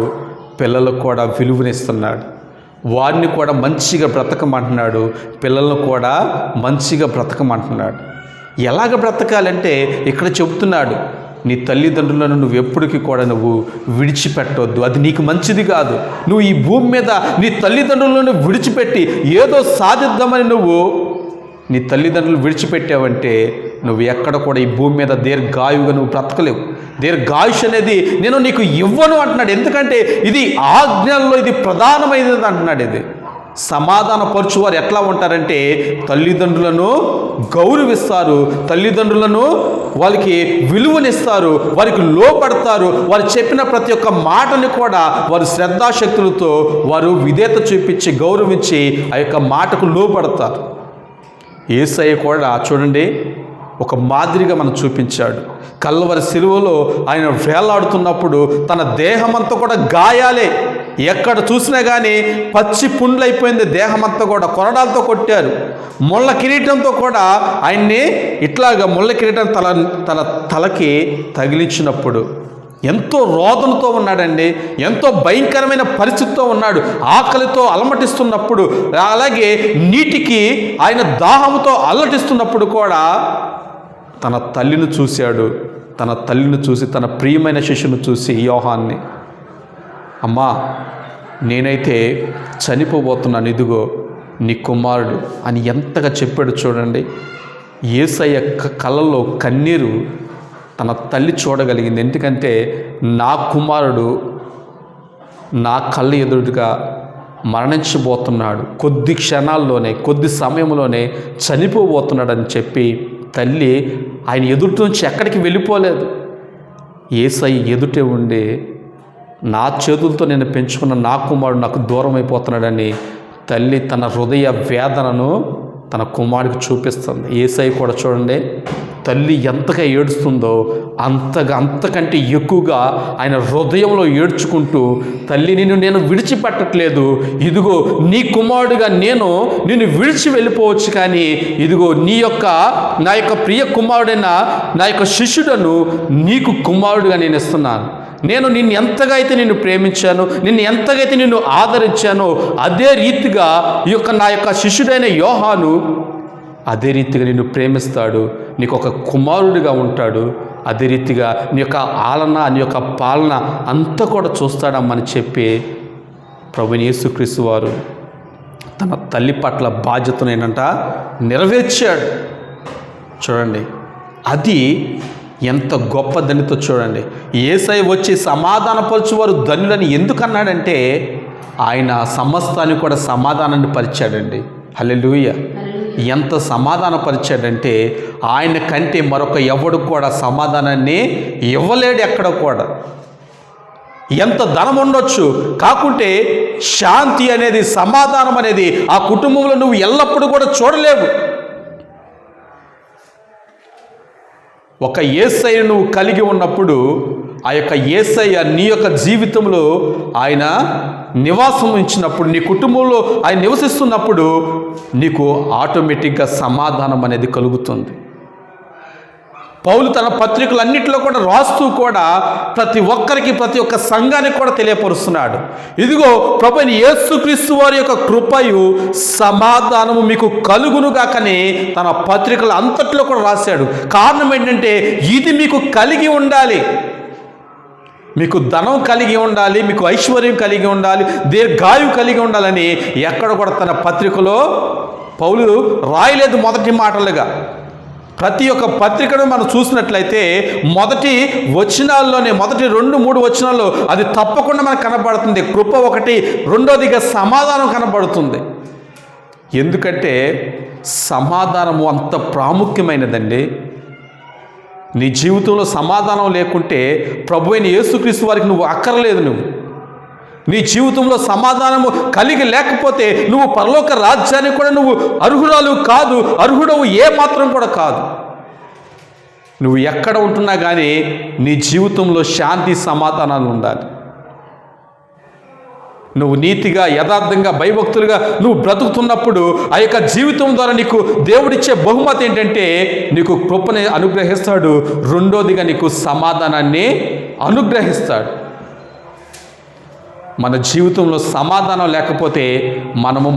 పిల్లలకు కూడా విలువనిస్తున్నాడు. వారిని కూడా మంచిగా బ్రతకమంటున్నాడు, పిల్లలను కూడా మంచిగా బ్రతకమంటున్నాడు. ఎలాగ బ్రతకాలంటే ఇక్కడ చెబుతున్నాడు, నీ తల్లిదండ్రులను నువ్వు ఎప్పటికీ కూడా నువ్వు విడిచిపెట్టవద్దు, అది నీకు మంచిది కాదు. నువ్వు ఈ భూమి మీద నీ తల్లిదండ్రులను విడిచిపెట్టి ఏదో సాధిద్దామని నువ్వు నీ తల్లిదండ్రులు విడిచిపెట్టావంటే నువ్వు ఎక్కడ కూడా ఈ భూమి మీద దీర్ఘాయువుగా నువ్వు బ్రతకలేవు. దీర్ఘాయుష్ అనేది నేను నీకు ఇవ్వను అంటున్నాడు. ఎందుకంటే ఇది ఆజ్ఞల్లో ఇది ప్రధానమైనది అంటున్నాడు. ఇది సమాధానపరచువారు ఎట్లా ఉంటారంటే తల్లిదండ్రులను గౌరవిస్తారు, తల్లిదండ్రులను వాళ్ళకి విలువనిస్తారు, వారికి లోపడతారు, వారు చెప్పిన ప్రతి ఒక్క మాటని కూడా వారు శ్రద్ధాశక్తులతో వారు విధేయత చూపించి గౌరవించి ఆ యొక్క మాటకు లోపడతారు. యేసయ్య కూడా చూడండి ఒక మాదిరిగా మనం చూపించాడు. కల్వరి శిలువలో ఆయన వేలాడుతున్నప్పుడు తన దేహమంతా కూడా గాయాలే, ఎక్కడ చూసినా కానీ పచ్చి పుండ్లైపోయింది దేహమంతా కూడా. కొరడాలతో కొట్టారు, ముళ్ళ కిరీటంతో కూడా ఆయన్ని ఇట్లాగా ముళ్ళ కిరీటం తన తలకి తగిలించినప్పుడు ఎంతో రోదనతో ఉన్నాడండి, ఎంతో భయంకరమైన పరిస్థితితో ఉన్నాడు, ఆకలితో అలమటిస్తున్నప్పుడు, అలాగే నీటికి ఆయన దాహంతో అల్లటిస్తున్నప్పుడు కూడా తన తల్లిని చూశాడు. తన తల్లిని చూసి, తన ప్రియమైన శిష్యుని చూసి యోహాన్ని, అమ్మా నేనైతే చనిపోబోతున్నాను, ఇదిగో నీ కుమారుడు అని ఎంతగా చెప్పాడు చూడండి. యేసయ్య కళ్ళల్లో కన్నీరు తన తల్లి చూడగలిగింది. ఎందుకంటే నా కుమారుడు నా కళ్ళ ఎదురుగా మరణించబోతున్నాడు, కొద్ది క్షణాల్లోనే, కొద్ది సమయంలోనే చనిపోబోతున్నాడని చెప్పి తల్లి ఆయన ఎదుటి నుంచి ఎక్కడికి వెళ్ళిపోలేదు. యేసయ్య ఎదుటే ఉండి నా చేతులతో నేను పెంచుకున్న నా కుమారుడు నాకు దూరం అయిపోతున్నాడని తల్లి తన హృదయ వేదనను తన కుమారుడికి చూపిస్తుంది. యేసయ్య కూడా చూడండి తల్లి ఎంతగా ఏడుస్తుందో అంతకంటే ఎక్కువగా ఆయన హృదయంలో ఏడ్చుకుంటూ, తల్లి నేను విడిచిపెట్టట్లేదు, ఇదిగో నీ కుమారుడుగా నిన్ను విడిచి వెళ్ళిపోవచ్చు, కానీ ఇదిగో నా యొక్క ప్రియ కుమారుడైన నా యొక్క శిష్యుడను నీకు కుమారుడుగా నేను ఇస్తున్నాను. నేను నిన్ను ఎంతగా అయితే నిన్ను ప్రేమించాను, నిన్ను ఎంతగా అయితే నిన్ను ఆదరించానో అదే రీతిగా ఈ యొక్క నా యొక్క శిష్యుడైన యోహాను అదే రీతిగా నిన్ను ప్రేమిస్తాడు, నీకు ఒక కుమారుడిగా ఉంటాడు, అదే రీతిగా నీ యొక్క ఆలన, నీ యొక్క పాలన అంతా కూడా చూస్తాడమ్మని చెప్పి ప్రభువైన యేసుక్రీస్తు వారు తన తల్లి పట్ల బాధ్యతను ఏంటంట నెరవేర్చాడు. చూడండి అది ఎంత గొప్ప ధన్యత చూడండి. యేసయ్య వచ్చి సమాధానపరచువారు ధన్యులని ఎందుకన్నాడంటే ఆయన సమస్తాన్ని కూడా సమాధానాన్ని పరిచాడండి. హల్లెలూయా. ఎంత సమాధానపరిచాడంటే ఆయన కంటే మరొక ఎవడు కూడా సమాధానాన్ని ఇవ్వలేడు ఎక్కడ కూడా. ఎంత ధనం ఉండొచ్చు, కాకుంటే శాంతి అనేది, సమాధానం అనేది ఆ కుటుంబంలో నువ్వు ఎల్లప్పుడూ కూడా చూడలేవు. ఒక యేసయ్యను నువ్వు కలిగి ఉన్నప్పుడు ఆ యొక్క యేసయ్య నీ యొక్క జీవితంలో ఆయన నివాసం ఇచ్చినప్పుడు, నీ కుటుంబంలో ఆయన నివసిస్తున్నప్పుడు నీకు ఆటోమేటిక్గా సమాధానం అనేది కలుగుతుంది. పౌలు తన పత్రికలన్నింటిలో కూడా రాస్తూ కూడా ప్రతి ఒక్కరికి, ప్రతి ఒక్క సంఘానికి కూడా తెలియపరుస్తున్నాడు, ఇదిగో ప్రభువైన యేసుక్రీస్తు వారి యొక్క కృపయు సమాధానము మీకు కలుగునుగాకని తన పత్రికలు అంతట్లో కూడా రాశాడు. కారణం ఏంటంటే ఇది మీకు కలిగి ఉండాలి, మీకు ధనం కలిగి ఉండాలి, మీకు ఐశ్వర్యం కలిగి ఉండాలి, దీర్ఘాయువు కలిగి ఉండాలని ఎక్కడ కూడా తన పత్రికలో పౌలు రాయలేదు. మొదటి మాటలుగా ప్రతి ఒక్క పత్రికను మనం చూసినట్లయితే మొదటి వచనాల్లోనే, మొదటి 2-3 వచనాల్లో అది తప్పకుండా మనకు కనబడుతుంది. కృప ఒకటి, రెండోదిగా సమాధానం కనబడుతుంది. ఎందుకంటే సమాధానము అంత ప్రాముఖ్యమైనదండి. నీ జీవితంలో సమాధానం లేకుంటే ప్రభువైన యేసుక్రీస్తు వారికి నువ్వు అక్కర్లేదు. నీ జీవితంలో సమాధానము కలిగి లేకపోతే నువ్వు పరలోక రాజ్యానికి కూడా నువ్వు అర్హురాలు కాదు, అర్హుడవు ఏ మాత్రం కూడా కాదు. నువ్వు ఎక్కడ ఉంటున్నా కానీ నీ జీవితంలో శాంతి సమాధానాలు ఉండాలి. నువ్వు నీతిగా, యథార్థంగా, భయభక్తులుగా నువ్వు బ్రతుకుతున్నప్పుడు ఆ యొక్క జీవితం ద్వారా నీకు దేవుడిచ్చే బహుమతి ఏంటంటే నీకు కృపని అనుగ్రహిస్తాడు, రెండోదిగా నీకు సమాధానాన్ని అనుగ్రహిస్తాడు. మన జీవితంలో సమాధానం లేకపోతే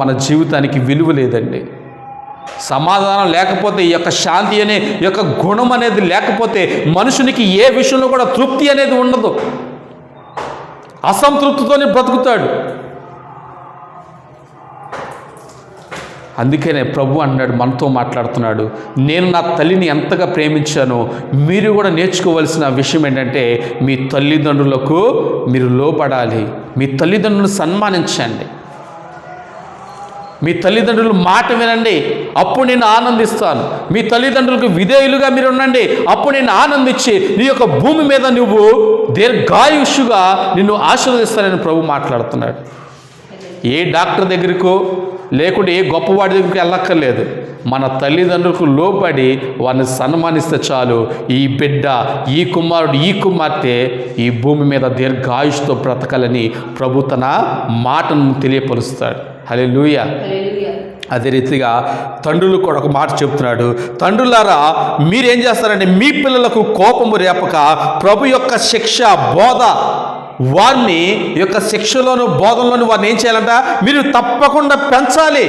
మన జీవితానికి విలువ లేదండి. సమాధానం లేకపోతే ఈ యొక్క శాంతి అనే ఈ యొక్క గుణం అనేది లేకపోతే మనుషునికి ఏ విషయంలో కూడా తృప్తి అనేది ఉండదు, అసంతృప్తితోనే బ్రతుకుతాడు. అందుకనే ప్రభు అన్నాడు, మనతో మాట్లాడుతున్నాడు, నేను నా తల్లిని ఎంతగా ప్రేమించానో మీరు కూడా నేర్చుకోవాల్సిన విషయం ఏంటంటే మీ తల్లిదండ్రులకు మీరు లోబడాలి, మీ తల్లిదండ్రులను సన్మానించండి, మీ తల్లిదండ్రుల మాట వినండి, అప్పుడు నేను ఆనందిస్తాను. మీ తల్లిదండ్రులకు విధేయులుగా మీరు ఉండండి, అప్పుడు నేను ఆనందించి నీ యొక్క భూమి మీద నువ్వు దీర్ఘాయుష్యుగా నిన్ను ఆశీర్వదిస్తానని ప్రభు మాట్లాడుతున్నాడు. ఏ డాక్టర్ దగ్గరికో లేకుంటే ఏ గొప్పవాడి దగ్గరికి వెళ్ళక్కర్లేదు, మన తల్లిదండ్రులకు లోబడి వారిని సన్మానిస్తే చాలు. ఈ బిడ్డ, ఈ కుమారుడు, ఈ కుమార్తె ఈ భూమి మీద దీర్ఘాయుష్తో బ్రతకాలని ప్రభు తన మాటను తెలియపరుస్తాడు. హల్లెలూయా. అదే రీతిగా తండ్రులు కూడా ఒక మాట చెప్తున్నాడు, తండ్రులారా మీరేం చేస్తారంటే మీ పిల్లలకు కోపము రేపక ప్రభు యొక్క శిక్ష, బోధ, వారిని యొక్క శిక్షలోను బోధనలోను వారిని ఏం చేయాలంట, మీరు తప్పకుండా పెంచాలి.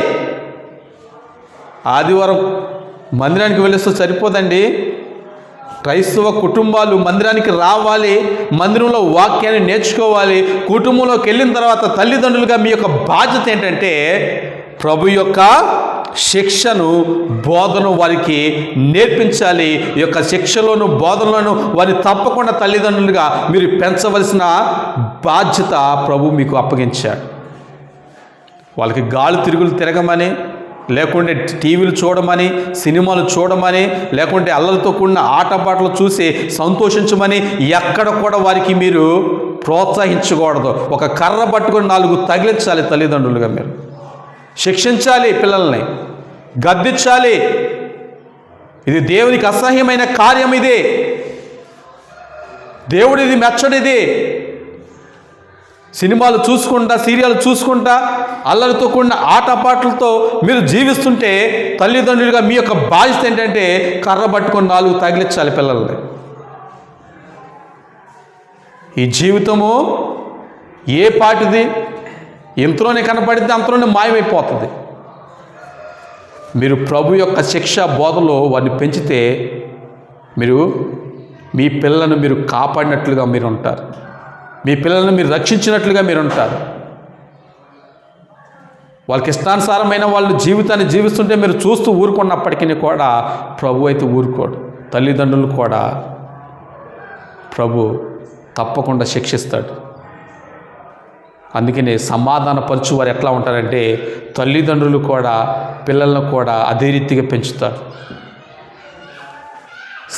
ఆదివారం మందిరానికి వెళ్ళేస్తూ సరిపోదండి. క్రైస్తవ కుటుంబాలు మందిరానికి రావాలి, మందిరంలో వాక్యాన్ని నేర్చుకోవాలి. కుటుంబంలోకి వెళ్ళిన తర్వాత తల్లిదండ్రులుగా మీ యొక్క బాధ్యత ఏంటంటే ప్రభు యొక్క శిక్షను, బోధను వారికి నేర్పించాలి. ఈ యొక్క శిక్షలోను బోధనలను వారిని తప్పకుండా తల్లిదండ్రులుగా మీరు పెంచవలసిన బాధ్యత ప్రభు మీకు అప్పగించాడు. వాళ్ళకి గాలి తిరుగులు తిరగమని, లేకుంటే టీవీలు చూడమని, సినిమాలు చూడమని, లేకుంటే అల్లలతో కూడిన ఆటపాటలు చూసి సంతోషించమని ఎక్కడ కూడా వారికి మీరు ప్రోత్సహించకూడదు. ఒక కర్ర పట్టుకొని 4 తగిలించాలి. తల్లిదండ్రులుగా మీరు శిక్షించాలి, పిల్లల్ని గద్దించాలి. ఇది దేవునికి అసహ్యమైన కార్యం, ఇది దేవుడిది మెచ్చడిది. సినిమాలు చూసుకుంటా, సీరియల్ చూసుకుంటా, అల్లరితో కూడిన ఆటపాటలతో మీరు జీవిస్తుంటే తల్లిదండ్రులుగా మీ యొక్క బాధ్యత ఏంటంటే కర్ర పట్టుకొని 4 తగిలించాలి పిల్లల్ని. ఈ జీవితము ఏ పాటిది, ఇంతలోనే కనపడితే అంతలోనే మాయమైపోతుంది. మీరు ప్రభు యొక్క శిక్ష, బోధలో వారిని పెంచితే మీరు మీ పిల్లలను మీరు కాపాడినట్లుగా మీరు ఉంటారు, మీ పిల్లలను మీరు రక్షించినట్లుగా మీరు ఉంటారు. వాళ్ళకి ఇష్టానుసారమైన వాళ్ళు జీవితాన్ని జీవిస్తుంటే మీరు చూస్తూ ఊరుకున్నప్పటికీ కూడా ప్రభు అయితే ఊరుకోడు. తల్లిదండ్రులు కూడా ప్రభు తప్పకుండా శిక్షిస్తాడు. అందుకనే సమాధానపరచు వారు ఎట్లా ఉంటారంటే తల్లిదండ్రులు కూడా పిల్లలను కూడా అదే రీతిగా పెంచుతారు.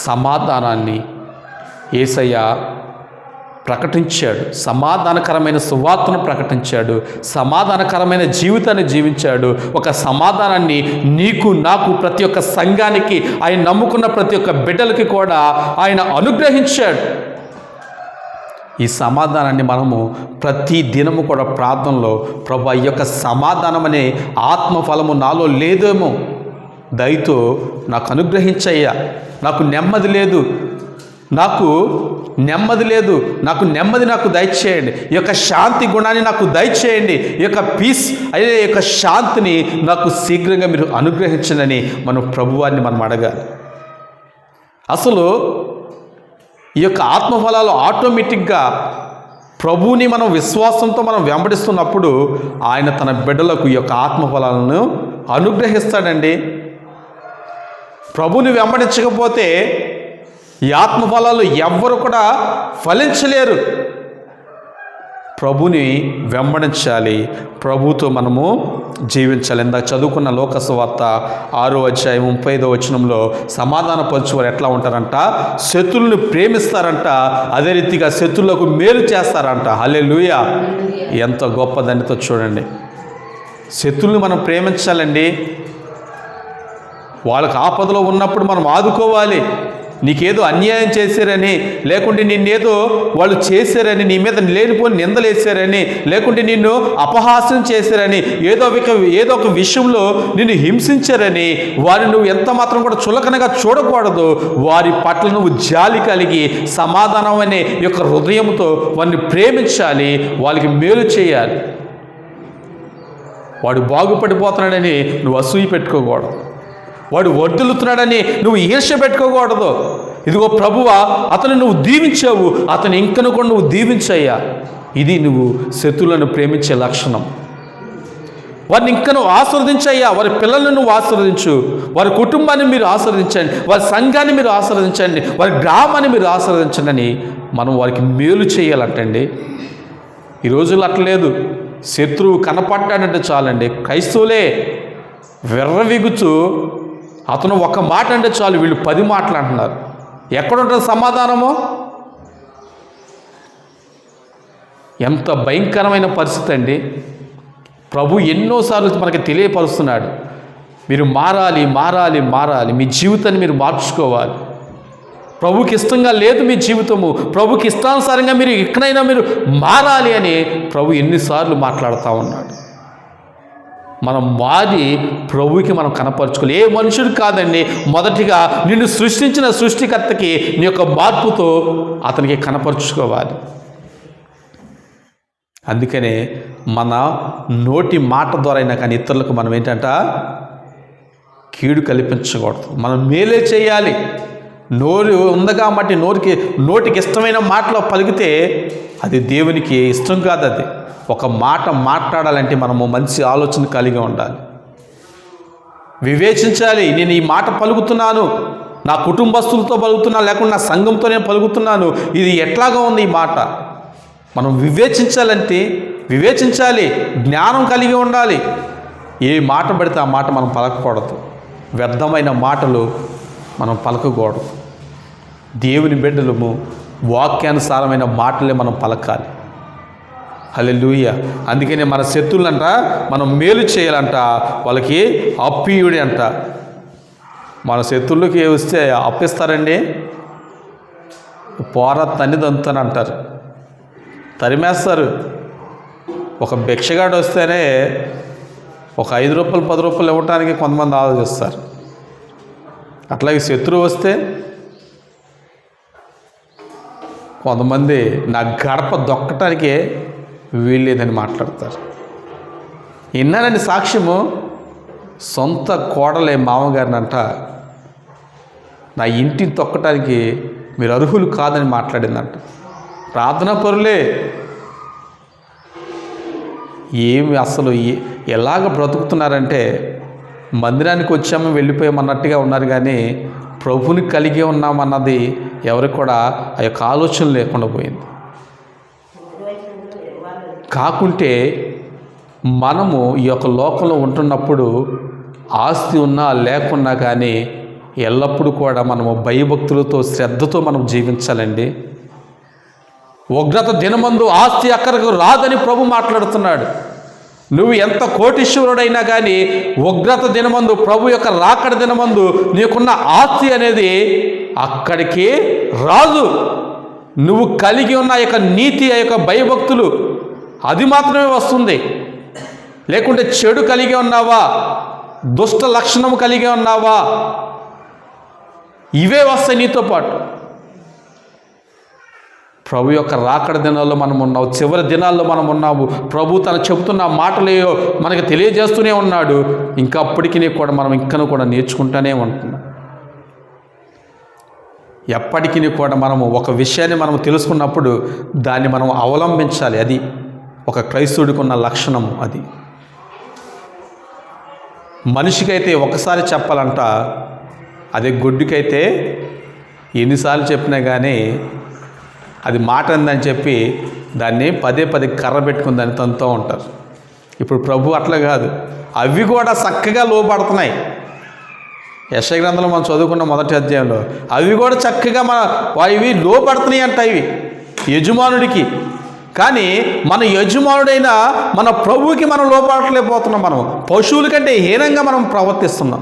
సమాధానాన్ని యేసయ్య ప్రకటించాడు, సమాధానకరమైన సువార్తను ప్రకటించాడు, సమాధానకరమైన జీవితాన్ని జీవించాడు. ఒక సమాధానాన్ని నీకు, నాకు, ప్రతి ఒక్క సంఘానికి, ఆయన నమ్ముకున్న ప్రతి ఒక్క బిడ్డలకి కూడా ఆయన అనుగ్రహించాడు. ఈ సమాధానాన్ని మనము ప్రతి దినము కూడా ప్రార్థనలో ప్రభు ఈ యొక్క సమాధానం అనే ఆత్మఫలము నాలో లేదేమో, దయతో నాకు అనుగ్రహించయ్యా, నాకు నెమ్మది లేదు, నాకు నెమ్మది నాకు దయచేయండి, ఈ యొక్క శాంతి గుణాన్ని నాకు దయచేయండి, ఈ యొక్క పీస్ అనే ఈ యొక్క శాంతిని నాకు శీఘ్రంగా మీరు అనుగ్రహించండి మనం ప్రభువాన్ని మనం అడగాలి. అసలు ఈ యొక్క ఆత్మఫలాలు ఆటోమేటిక్గా ప్రభువుని మనం విశ్వాసంతో మనం వెంబడిస్తున్నప్పుడు ఆయన తన బిడ్డలకు ఈ యొక్క ఆత్మఫలాలను అనుగ్రహిస్తాడండి. ప్రభువుని వెంబడించకపోతే ఈ ఆత్మఫలాలు ఎవ్వరు కూడా ఫలించలేరు. ప్రభుని వెంబడించాలి, ప్రభుతో మనము జీవించాలి. ఇందాక చదువుకున్న లోకసువార్త 6:35 సమాధానపరచువారు ఎట్లా ఉంటారంట? శత్రువులను ప్రేమిస్తారంట, అదే రీతిగా శత్రువులకు మేలు చేస్తారంట. హల్లెలూయా! ఎంత గొప్పదనితో చూడండి. శత్రువుని మనం ప్రేమించాలండి. వాళ్ళకి ఆపదలో ఉన్నప్పుడు మనం ఆదుకోవాలి. నీకేదో అన్యాయం చేశారని, లేకుంటే నిన్నేదో వాళ్ళు చేశారని, నీ మీద లేనిపోని నిందలు వేశారని, లేకుంటే నిన్ను అపహాస్యం చేశారని, ఏదో ఒక విషయంలో నిన్ను హింసించారని వారిని నువ్వు ఎంత మాత్రం కూడా చులకనగా చూడకూడదు. వారి పట్ల నువ్వు జాలి కలిగి సమాధానం అనే యొక్క హృదయంతో వారిని ప్రేమించాలి, వాళ్ళకి మేలు చేయాలి. వాడు బాగుపడిపోతున్నాడని నువ్వు అసూయ పెట్టుకోకూడదు. వాడు వర్ధిల్లుతున్నాడని నువ్వు ఈర్ష్య పెట్టుకోకూడదు. ఇదిగో ప్రభువా, అతను నువ్వు దీవించావు, అతను ఇంకను కూడా నువ్వు దీవించయ్యా. ఇది నువ్వు శత్రువులను ప్రేమించే లక్షణం. వారిని ఇంకా నువ్వు ఆశీర్వదించయ్యా. వారి పిల్లలను నువ్వు ఆశీర్వదించు, వారి కుటుంబాన్ని మీరు ఆశీర్వదించండి, వారి సంఘాన్ని మీరు ఆశీర్వదించండి, వారి గ్రామాన్ని మీరు ఆశీర్వదించండి అని మనం వారికి మేలు చేయాలంటండి. ఈ రోజుల్లో అట్లేదు. శత్రువు కనపడ్డాడంటే చాలండి, క్రైస్తవులే విర్రవిగుచు అతను ఒక మాట అంటే చాలు, వీళ్ళు 10 మాటలు అంటున్నారు. ఎక్కడుంటుంది సమాధానము? ఎంత భయంకరమైన పరిస్థితి అండి. ప్రభు ఎన్నోసార్లు మనకి తెలియపరుస్తున్నాడు, మీరు మారాలి, మారాలి, మారాలి, మీ జీవితాన్ని మీరు మార్చుకోవాలి. ప్రభుకి ఇష్టంగా లేదు మీ జీవితము, ప్రభుకి ఇష్టానుసారంగా మీరు ఎక్కడైనా మీరు మారాలి అని ప్రభు ఎన్నిసార్లు మాట్లాడుతూ ఉన్నాడు. మనం మారి ప్రభుకి మనం కనపరుచుకోవాలి. ఏ మనుషుడు కాదండి, మొదటిగా నిన్ను సృష్టించిన సృష్టికర్తకి నీ యొక్క మార్పుతో అతనికి కనపరుచుకోవాలి. అందుకనే మన నోటి మాట ద్వారా అయినా కానీ ఇతరులకు మనం ఏంటంట కీడు కల్పించకూడదు, మనం మేలే చేయాలి. నోరు ఉందగా మట్టి నోటికి ఇష్టమైన మాటలు పలికితే అది దేవునికి ఇష్టం కాదు. అది ఒక మాట మాట్లాడాలంటే మనము మంచి ఆలోచన కలిగి ఉండాలి, వివేచించాలి. నేను ఈ మాట పలుకుతున్నాను, నా కుటుంబస్తులతో పలుకుతున్నాను, లేకుండా నా సంఘంతో నేను పలుకుతున్నాను, ఇది ఎట్లాగా ఉంది ఈ మాట. మనం వివేచించాలి, జ్ఞానం కలిగి ఉండాలి. ఏ మాట పడితే ఆ మాట మనం పలకకూడదు, వ్యర్థమైన మాటలు మనం పలకకూడదు. దేవుని బిడ్డలము వాక్యానుసారమైన మాటలే మనం పలకాలి. హల్లెలూయా! అందుకనే మన శత్రువులంట మనం మేలు చేయాలంట, వాళ్ళకి అప్పియుడి అంట. మన శత్రువులకి వస్తే అప్పిస్తారండి, పోరా తన్ని దంతాను అంటారు, తరిమేస్తారు. ఒక భిక్షగాడు వస్తేనే ఒక 5 రూపాయలు 10 రూపాయలు ఇవ్వటానికి కొంతమంది ఆలోచిస్తారు. అట్లాగే శత్రువు వస్తే కొంతమంది నా గడప దొక్కటానికే వీల్లేదని మాట్లాడతారు. విన్నానండి సాక్ష్యము, సొంత కోడలే మామగారినంట నా ఇంటిని తొక్కటానికి మీరు అర్హులు కాదని మాట్లాడిందంట. ప్రార్థనా పరులే, ఏమి అసలు ఎలాగ బ్రతుకుతున్నారంటే మందిరానికి వచ్చాము వెళ్ళిపోయామన్నట్టుగా ఉన్నారు, కానీ ప్రభుని కలిగి ఉన్నామన్నది ఎవరికి కూడా ఆ యొక్క ఆలోచన లేకుండా పోయింది. కాకుంటే మనము ఈ యొక్క లోకంలో ఉంటున్నప్పుడు ఆస్తి ఉన్నా లేకున్నా కానీ ఎల్లప్పుడూ కూడా మనము భయభక్తులతో శ్రద్ధతో మనం జీవించాలండి. ఉగ్రత దినమందు ఆస్తి అక్కడికి రాదని ప్రభు మాట్లాడుతున్నాడు. నువ్వు ఎంత కోటీశ్వరుడైనా కానీ ఉగ్రత దినమందు, ప్రభు యొక్క రాకడ దినమందు నీకున్న ఆస్తి అనేది అక్కడికి రాదు. నువ్వు కలిగి ఉన్న ఆ యొక్క నీతి, ఆ యొక్క భయభక్తులు అది మాత్రమే వస్తుంది. లేకుంటే చెడు కలిగి ఉన్నావా, దుష్ట లక్షణం కలిగి ఉన్నావా, ఇవే వస్తాయి నీతో పాటు. ప్రభు యొక్క రాకడ దినాల్లో మనం ఉన్నాము, చివరి దినాల్లో మనం ఉన్నాము. ప్రభు తను చెబుతున్న మాటలేయో మనకి తెలియజేస్తూనే ఉన్నాడు. ఇంకా అప్పటికి కూడా మనం ఇంకనూ కూడా నేర్చుకుంటూనే ఉంటున్నాం. ఎప్పటికీ కూడా మనము ఒక విషయాన్ని మనం తెలుసుకున్నప్పుడు దాన్ని మనం అవలంబించాలి. అది ఒక క్రైస్తవుడికి ఉన్న లక్షణము. అది మనిషికైతే ఒకసారి చెప్పాలంట, అదే గుడ్డికైతే ఎన్నిసార్లు చెప్పినా కానీ అది మాట ఉందని చెప్పి దాన్ని పదే పదే కర్ర పెట్టుకుని దాన్ని తంతూ ఉంటారు. ఇప్పుడు ప్రభు అట్లా కాదు, అవి కూడా చక్కగా లోపడుతున్నాయి. యెషయా గ్రంథంలో మనం చదువుకున్న మొదటి అధ్యాయంలో అవి కూడా చక్కగా ఇవి లోపడుతున్నాయి అంట ఇవి యజమానుడికి. కానీ మన యజమానుడైన మన ప్రభువుకి మనం లోపడలేకపోతున్నాం. మనం పశువుల కంటే హీనంగా మనం ప్రవర్తిస్తున్నాం.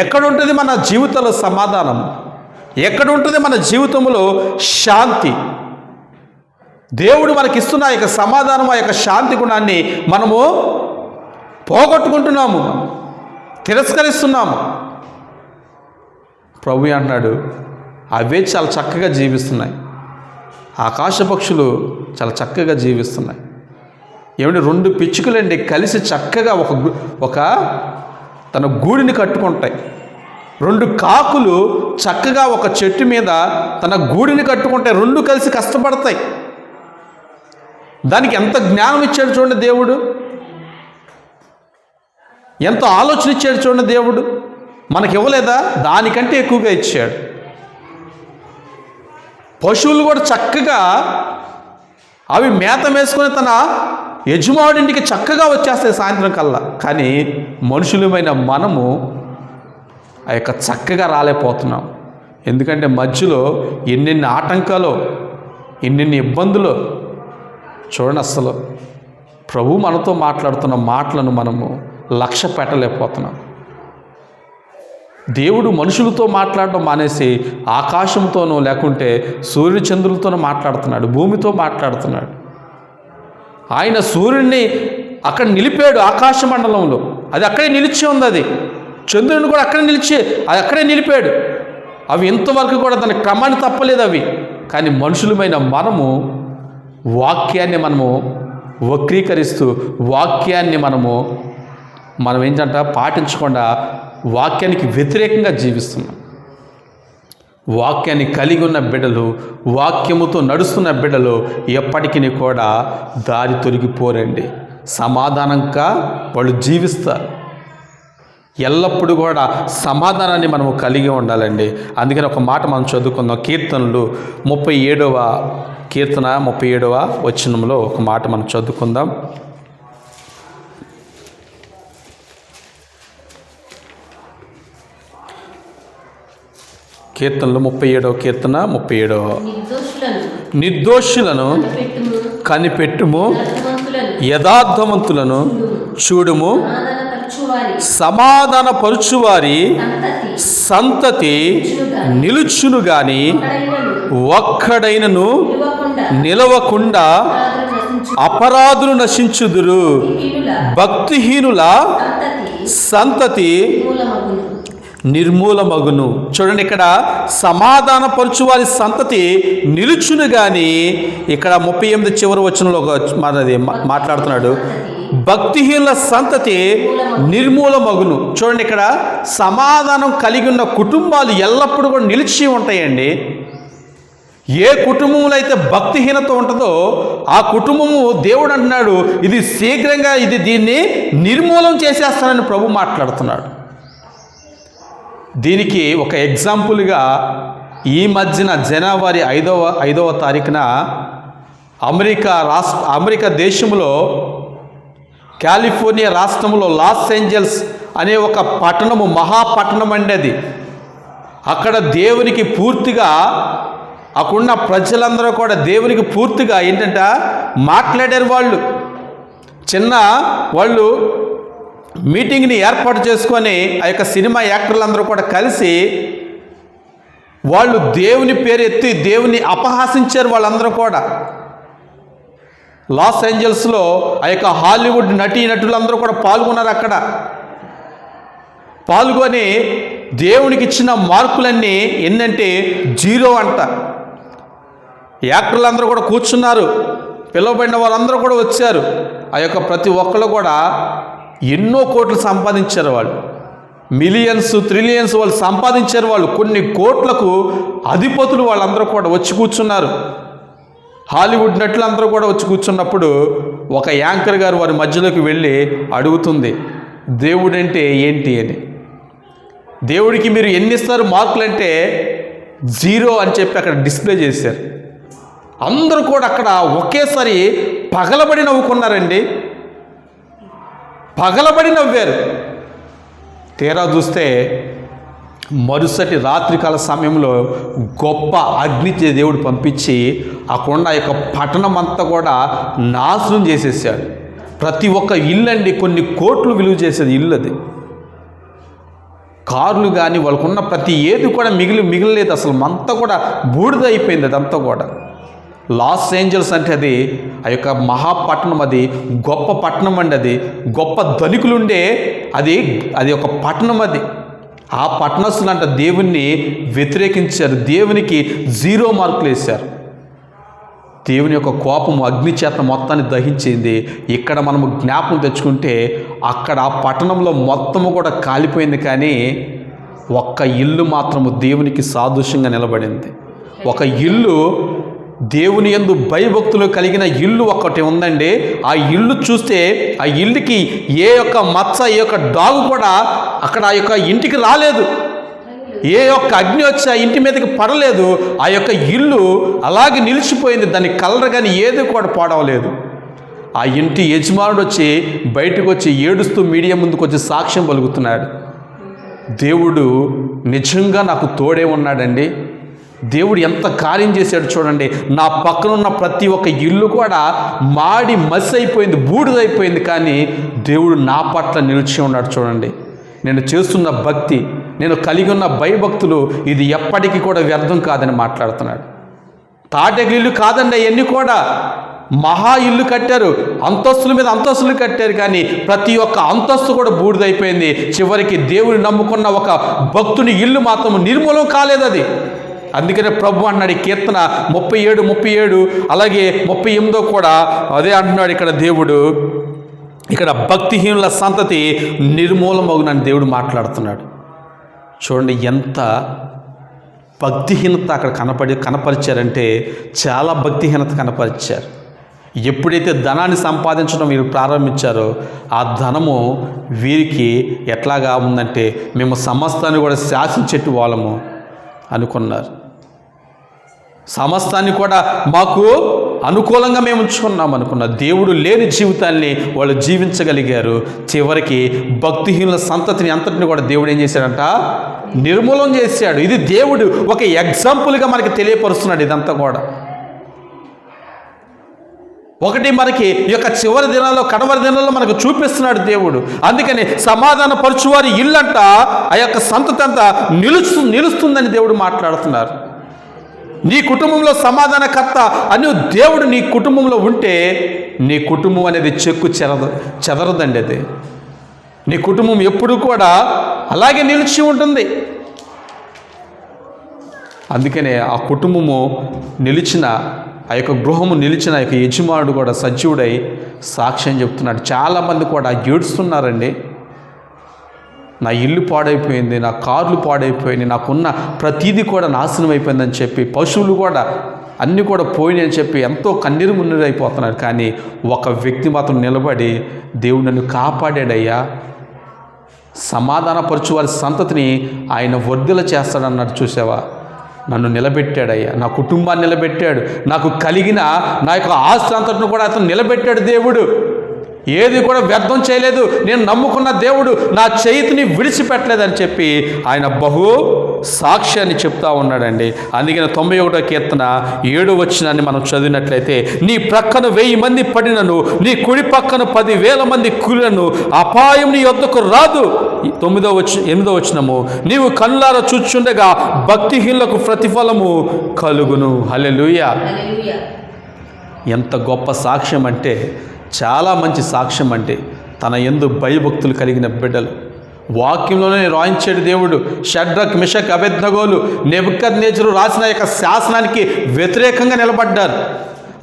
ఎక్కడుంటుంది మన జీవితంలో సమాధానం? ఎక్కడుంటుంది మన జీవితంలో శాంతి? దేవుడు మనకిస్తున్న ఆ యొక్క సమాధానం, ఆ యొక్క శాంతి గుణాన్ని మనము పోగొట్టుకుంటున్నాము, తిరస్కరిస్తున్నాము. ప్రభు అంటున్నాడు అవే చాలా చక్కగా జీవిస్తున్నాయి. ఆకాశ పక్షులు చాలా చక్కగా జీవిస్తున్నాయి. ఏమంటే 2 పిచ్చుకలండి కలిసి చక్కగా ఒక తన గూడిని కట్టుకుంటాయి. 2 కాకులు చక్కగా ఒక చెట్టు మీద తన గూడిని కట్టుకుంటాయి. 2 కలిసి కష్టపడతాయి. దానికి ఎంత జ్ఞానం ఇచ్చాడు చూడండి దేవుడు, ఎంత ఆలోచన ఇచ్చాడు చూడండి దేవుడు. మనకి ఇవ్వలేదా? దానికంటే ఎక్కువగా ఇచ్చాడు. పశువులు కూడా చక్కగా అవి మేత వేసుకొని తన యజమానుడింటికి చక్కగా వచ్చేస్తాయి సాయంత్రం కల్లా. కానీ మనుషులమైన మనము ఆ యొక్క చక్కగా రాలేకపోతున్నాం. ఎందుకంటే మధ్యలో ఎన్నెన్ని ఆటంకాలు, ఎన్నెన్ని ఇబ్బందులు చూడండి. అసలు ప్రభు మనతో మాట్లాడుతున్న మాటలను మనము లక్ష్య పెట్టలేకపోతున్నాం. దేవుడు మనుషులతో మాట్లాడడం మానేసి ఆకాశంతోనో లేకుంటే సూర్య చంద్రులతోనో మాట్లాడుతున్నాడు, భూమితో మాట్లాడుతున్నాడు. ఆయన సూర్యుడిని అక్కడ నిలిపాడు ఆకాశ మండలంలో, అది అక్కడే నిలిచి ఉంది. అది చంద్రుడిని కూడా అది అక్కడే నిలిపాడు. అవి ఇంతవరకు కూడా దాని క్రమాన్ని తప్పలేదు అవి. కానీ మనుషులమైన మనము వాక్యాన్ని మనము వక్రీకరిస్తూ వాక్యాన్ని మనం ఏంటంటే పాటించకుండా వాక్యానికి వ్యతిరేకంగా జీవిస్తున్నాం. వాక్యాన్ని కలిగి ఉన్న బిడ్డలు, వాక్యముతో నడుస్తున్న బిడ్డలు ఎప్పటికీ కూడా దారి తొలగిపోరండి. సమాధానంగా వాళ్ళు జీవిస్తారు. ఎల్లప్పుడూ కూడా సమాధానాన్ని మనము కలిగి ఉండాలండి. అందుకని ఒక మాట మనం చదువుకుందాం. కీర్తనలు 37వ కీర్తన 37వ వచనంలో ఒక మాట మనం చదువుకుందాం. కీర్తనలు 37వ కీర్తన 37వ నిర్దోషులను కనిపెట్టుము, యథార్థవంతులను చూడుము, సమాధాన పరుచువారి సంతతి నిలుచును గాని ఒక్కడైనను నిలవకుండా అపరాధులు నశించుదురు. భక్తిహీనుల సంతతి నిర్మూలమగును. చూడండి, ఇక్కడ సమాధాన పరుచువారి సంతతి నిలుచును గాని, ఇక్కడ 38 చివరి వచనంలో మనది మాట్లాడుతున్నాడు, భక్తిహీనుల సంతతి నిర్మూలమగును. చూడండి, ఇక్కడ సమాధానం కలిగి ఉన్న కుటుంబాలు ఎల్లప్పుడూ కూడా నిలిచి ఉంటాయండి. ఏ కుటుంబంలో అయితే భక్తిహీనత ఉంటుందో ఆ కుటుంబము దేవుడు అంటున్నాడు ఇది శీఘ్రంగా దీన్ని నిర్మూలం చేసేస్తానని ప్రభు మాట్లాడుతున్నాడు. దీనికి ఒక ఎగ్జాంపుల్గా ఈ మధ్యన జనవరి 5వ తారీఖున అమెరికా దేశంలో కాలిఫోర్నియా రాష్ట్రంలో లాస్ ఏంజల్స్ అనే ఒక పట్టణము, మహాపట్టణం అండి అది. అక్కడ దేవునికి పూర్తిగా అక్కడున్న ప్రజలందరూ కూడా దేవునికి పూర్తిగా ఏంటంటే మాట్లాడారు. వాళ్ళు మీటింగ్ని ఏర్పాటు చేసుకొని ఆ యొక్క సినిమా యాక్టర్లందరూ కూడా కలిసి వాళ్ళు దేవుని పేరు ఎత్తి దేవుని అపహాసించారు. వాళ్ళందరూ కూడా లాస్ ఏంజల్స్లో ఆ యొక్క హాలీవుడ్ నటీనటులందరూ కూడా పాల్గొన్నారు. అక్కడ పాల్గొని దేవునికి ఇచ్చిన మార్కులన్నీ ఏంటంటే 0 అంట. యాక్టర్లందరూ కూడా కూర్చున్నారు, పిలువబడిన వాళ్ళందరూ కూడా వచ్చారు. ఆ యొక్క ప్రతి ఒక్కళ్ళు కూడా ఎన్నో కోట్లు సంపాదించారు. వాళ్ళు మిలియన్స్, ట్రిలియన్స్ వాళ్ళు సంపాదించారు. వాళ్ళు కొన్ని కోట్లకు అధిపతులు వాళ్ళందరూ కూడా వచ్చి కూర్చున్నారు. హాలీవుడ్ నటులందరూ కూడా వచ్చి కూర్చున్నప్పుడు ఒక యాంకర్ గారు వారి మధ్యలోకి వెళ్ళి అడుగుతుంది, దేవుడంటే ఏంటి అని. దేవుడికి మీరు ఎన్ని ఇస్తారు మార్కులు అంటే 0 అని చెప్పి అక్కడ డిస్ప్లే చేశారు. అందరూ కూడా అక్కడ ఒకేసారి పగలబడి నవ్వుకున్నారండి. పగలబడి నవ్వారు. తీరా చూస్తే మరుసటి రాత్రికాల సమయంలో గొప్ప అగ్ని దేవుడు పంపించి ఆ కొండ యొక్క పట్టణం అంతా కూడా నాశనం చేసేసాడు. ప్రతి ఒక్క ఇల్లు అండి, కొన్ని కోట్లు విలువ చేసేది ఇల్లు అది. కార్లు కానీ వాళ్ళకున్న ప్రతి ఏది కూడా మిగిలిలేదు. అసలు అంతా కూడా బూడిద అయిపోయింది. అదంతా కూడా లాస్ ఏంజల్స్ అంటే అది ఆ యొక్క మహాపట్టణం, అది గొప్ప పట్టణం అండి. అది గొప్ప ధనికులుండే అది ఒక పట్టణం. అది ఆ పట్టణస్తులు అంట దేవుణ్ణి వ్యతిరేకించారు, దేవునికి 0 మార్కులు వేశారు. దేవుని యొక్క కోపము అగ్ని చేత మొత్తాన్ని దహించింది. ఇక్కడ మనము జ్ఞాపకం తెచ్చుకుంటే అక్కడ ఆ పట్టణంలో మొత్తము కూడా కాలిపోయింది, కానీ ఒక్క ఇల్లు మాత్రము దేవునికి సాదృశ్యంగా నిలబడింది. ఒక ఇల్లు, దేవుని యందు భయభక్తులు కలిగిన ఇల్లు ఒకటి ఉందండి. ఆ ఇల్లు చూస్తే ఆ ఇల్లుకి ఏ యొక్క మచ్చ, ఏ యొక్క డాగు కూడా అక్కడ ఆ యొక్క ఇంటికి రాలేదు. ఏ యొక్క అగ్ని వచ్చి ఆ ఇంటి మీదకి పడలేదు. ఆ యొక్క ఇల్లు అలాగే నిలిచిపోయింది. దాని కలర్ కానీ ఏది కూడా పాడవలేదు. ఆ ఇంటి యజమానుడు వచ్చి బయటకు వచ్చి ఏడుస్తూ మీడియా ముందుకు వచ్చి సాక్ష్యం పలుకుతున్నాడు. దేవుడు నిజంగా నాకు తోడే ఉన్నాడండి. దేవుడు ఎంత కార్యం చేశాడు చూడండి. నా పక్కన ఉన్న ప్రతి ఒక్క ఇల్లు కూడా మాడి మసి అయిపోయింది, బూడిదైపోయింది, కానీ దేవుడు నా పట్ల నిలిచి ఉన్నాడు చూడండి. నేను చేస్తున్న భక్తి, నేను కలిగి ఉన్న భయభక్తులు ఇది ఎప్పటికీ కూడా వ్యర్థం కాదని మాట్లాడుతున్నాడు. తాటకి ఇల్లు కాదండి, అవన్నీ కూడా మహా ఇల్లు కట్టారు, అంతస్తుల మీద అంతస్తులు కట్టారు, కానీ ప్రతి ఒక్క అంతస్తు కూడా బూడిదైపోయింది. చివరికి దేవుని నమ్ముకున్న ఒక భక్తుని ఇల్లు మాత్రం నిర్మూలం కాలేదు అది. అందుకనే ప్రభు అన్నాడు కీర్తన 37 అలాగే 38 కూడా అదే అంటున్నాడు. ఇక్కడ దేవుడు, ఇక్కడ భక్తిహీనుల సంతతి నిర్మూలమగునని దేవుడు మాట్లాడుతున్నాడు. చూడండి ఎంత భక్తిహీనత అక్కడ కనపరిచారంటే చాలా భక్తిహీనత కనపరిచారు. ఎప్పుడైతే ధనాన్ని సంపాదించడం వీరు ప్రారంభించారో ఆ ధనము వీరికి ఎట్లాగా ఉందంటే మేము సమస్తాన్ని కూడా శాసించేట్టు వాళ్ళము అనుకున్నారు. సమస్తాన్ని కూడా మాకు అనుకూలంగా మేము ఉంచుకున్నాం అనుకున్నారు. దేవుడు లేని జీవితాన్ని వాళ్ళు జీవించగలిగారు. చివరికి భక్తిహీనుల సంతతిని అంతటిని కూడా దేవుడు ఏం చేశాడంట, నిర్మూలన చేశాడు. ఇది దేవుడు ఒక ఎగ్జాంపుల్గా మనకి తెలియపరుస్తున్నాడు. ఇదంతా కూడా ఒకటి మనకి ఈ యొక్క చివరి దినాల్లో, కడవరి దినాల్లో మనకు చూపిస్తున్నాడు దేవుడు. అందుకని సమాధాన పరుచువారి ఇల్లంట ఆ యొక్క సంతతి అంతా నిలుస్తుందని దేవుడు మాట్లాడుతున్నారు. నీ కుటుంబంలో సమాధానకర్త అని దేవుడు నీ కుటుంబంలో ఉంటే నీ కుటుంబం అనేది చెక్కు చెదరదండి. అది నీ కుటుంబం ఎప్పుడు కూడా అలాగే నిలిచి ఉంటుంది. అందుకనే ఆ కుటుంబము నిలిచిన, ఆ యొక్క గృహము నిలిచిన యొక్క యజమానుడు కూడా సజీవుడై సాక్ష్యం చెప్తున్నాడు. చాలామంది కూడా ఏడుస్తున్నారండి. నా ఇల్లు పాడైపోయింది, నా కార్లు పాడైపోయింది, నాకున్న ప్రతీది కూడా నాశనం అయిపోయిందని చెప్పి, పశువులు కూడా అన్నీ కూడా పోయినాయి అని చెప్పి ఎంతో కన్నీరు మున్నీరు అయిపోతున్నారు. కానీ ఒక వ్యక్తి మాత్రం నిలబడి దేవుడు నన్ను కాపాడాడయ్యా, సమాధానపరచు వారి సంతతిని ఆయన వర్ధిల్ల చేస్తాడన్నాడు. చూసావా, నన్ను నిలబెట్టాడయ్యా, నా కుటుంబాన్ని నిలబెట్టాడు, నాకు కలిగిన నా యొక్క ఆస్తి అంతటిని కూడా అతను నిలబెట్టాడు. దేవుడు ఏది కూడా వ్యర్థం చేయలేదు. నేను నమ్ముకున్న దేవుడు నా చేతిని విడిచిపెట్టలేదని చెప్పి ఆయన బహు సాక్ష్యాన్ని చెప్తా ఉన్నాడండి. అందుకని 91వ కీర్తన 7వ వచనాన్ని మనం చదివినట్లయితే, నీ ప్రక్కన 1000 మంది పడినను, నీ కుడి పక్కన 10,000 మంది కూలినను, అపాయం నీ యొద్దకు రాదు. 8వ వచనము, నీవు కళ్ళారా చూచుండగా భక్తిహీనులకు ప్రతిఫలము కలుగును. హల్లెలూయా. ఎంత గొప్ప సాక్ష్యం అంటే, చాలా మంచి సాక్ష్యం అంటే, తన యందు భయభక్తులు కలిగిన బిడ్డలు వాక్యంలోనే రాయించాడు దేవుడు. షడ్రక్, మిషక్, అబేద్నెగోలు నెబుకద్నెజరు రాసిన యొక్క శాసనానికి వ్యతిరేకంగా నిలబడ్డారు.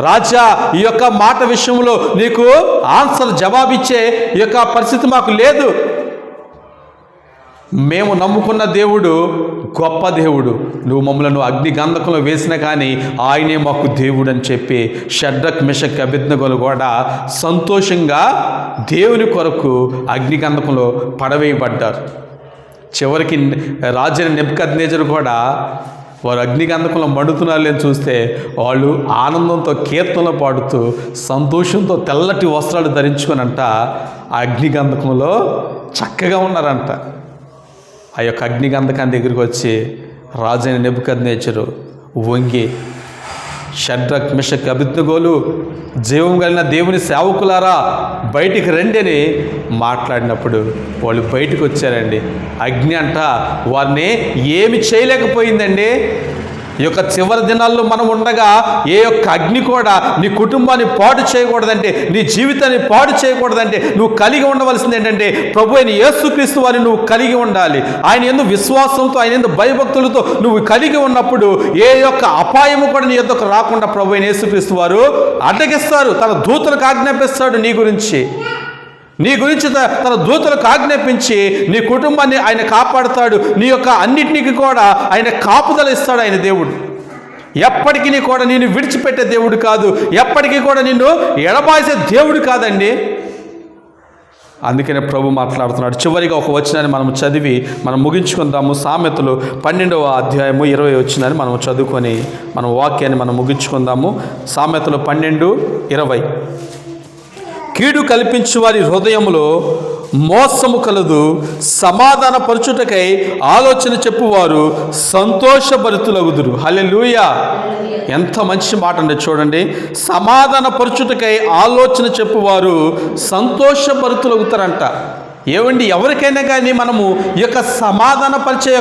రాజా, ఈ యొక్క మాట విషయంలో నీకు ఆన్సర్ జవాబిచ్చే ఈ యొక్క పరిస్థితి మాకు లేదు. మేము నమ్ముకున్న దేవుడు గొప్ప దేవుడు, నువ్వు మమ్మల్ని అగ్ని గంధకంలో వేసినా కానీ ఆయనే మాకు దేవుడు అని చెప్పి షడ్రక్, మిషక్, అబేద్నెగోలు కూడా సంతోషంగా దేవుని కొరకు అగ్ని గంధకంలో పడవేయబడ్డారు. చివరికి రాజైన నెబుకద్నెజరు కూడా వారు అగ్నిగంధకంలో మండుతున్నారు అని చూస్తే వాళ్ళు ఆనందంతో కీర్తనలు పాడుతూ సంతోషంతో తెల్లటి వస్త్రాలు ధరించుకొనంట ఆ అగ్నిగంధకంలో చక్కగా ఉన్నారంట. ఆ యొక్క అగ్నిగంధకాన్ని దగ్గరికి వచ్చి రాజైన నెబుకద్నెజరు వంగి, షడ్రక్ మిషక్ అబేద్నెగోలు, జీవం కలిగిన దేవుని సేవకులారా బయటికి రండి అని మాట్లాడినప్పుడు వాళ్ళు బయటకు వచ్చారండి. అగ్ని అంట వారిని ఏమి చేయలేకపోయిందండి. ఈ యొక్క చివరి దినాల్లో మనం ఉండగా ఏ యొక్క అగ్ని కూడా నీ కుటుంబాన్ని పాడు చేయకూడదంటే, నీ జీవితాన్ని పాడు చేయకూడదంటే నువ్వు కలిగి ఉండవలసింది ఏంటంటే ప్రభు అయిన యేసుక్రీస్తు వారిని నువ్వు కలిగి ఉండాలి. ఆయన యందు విశ్వాసంతో, ఆయన యందు భయభక్తులతో నువ్వు కలిగి ఉన్నప్పుడు ఏ యొక్క అపాయము కూడా నీ యొద్దకు రాకుండా ప్రభు అయిన యేసుక్రీస్తు వారు అడ్డగిస్తారు. తన దూతలకు ఆజ్ఞాపిస్తాడు నీ గురించి తన దూతలకు ఆజ్ఞాపించి నీ కుటుంబాన్ని ఆయన కాపాడుతాడు. నీ యొక్క అన్నిటినీ కూడా ఆయన కాపుదల ఇస్తాడు. ఆయన దేవుడు ఎప్పటికీ కూడా నిన్ను విడిచిపెట్టే దేవుడు కాదు, ఎప్పటికీ కూడా నిన్ను ఎడబాసే దేవుడు కాదండి. అందుకనే ప్రభు మాట్లాడుతున్నాడు. చివరిగా ఒక వచనాన్ని మనం చదివి మనం ముగించుకుందాము. సామెతలు 12వ అధ్యాయము 20 వచనాన్ని మనం చదువుకొని మన వాక్యాన్ని మనం ముగించుకుందాము. సామెతలు 12:20. కీడు కల్పించు వారి హృదయములో మోసము కలదు, సమాధాన పరచుటకై ఆలోచన చెప్పువారు సంతోషభరితులగుదురు. హల్లెలూయా! ఎంత మంచి మాట అండి. చూడండి, సమాధాన పరచుటకై ఆలోచన చెప్పువారు సంతోషభరితులగుతారంట. ఏమండి, ఎవరికైనా కానీ మనము ఈ యొక్క సమాధాన పరిచే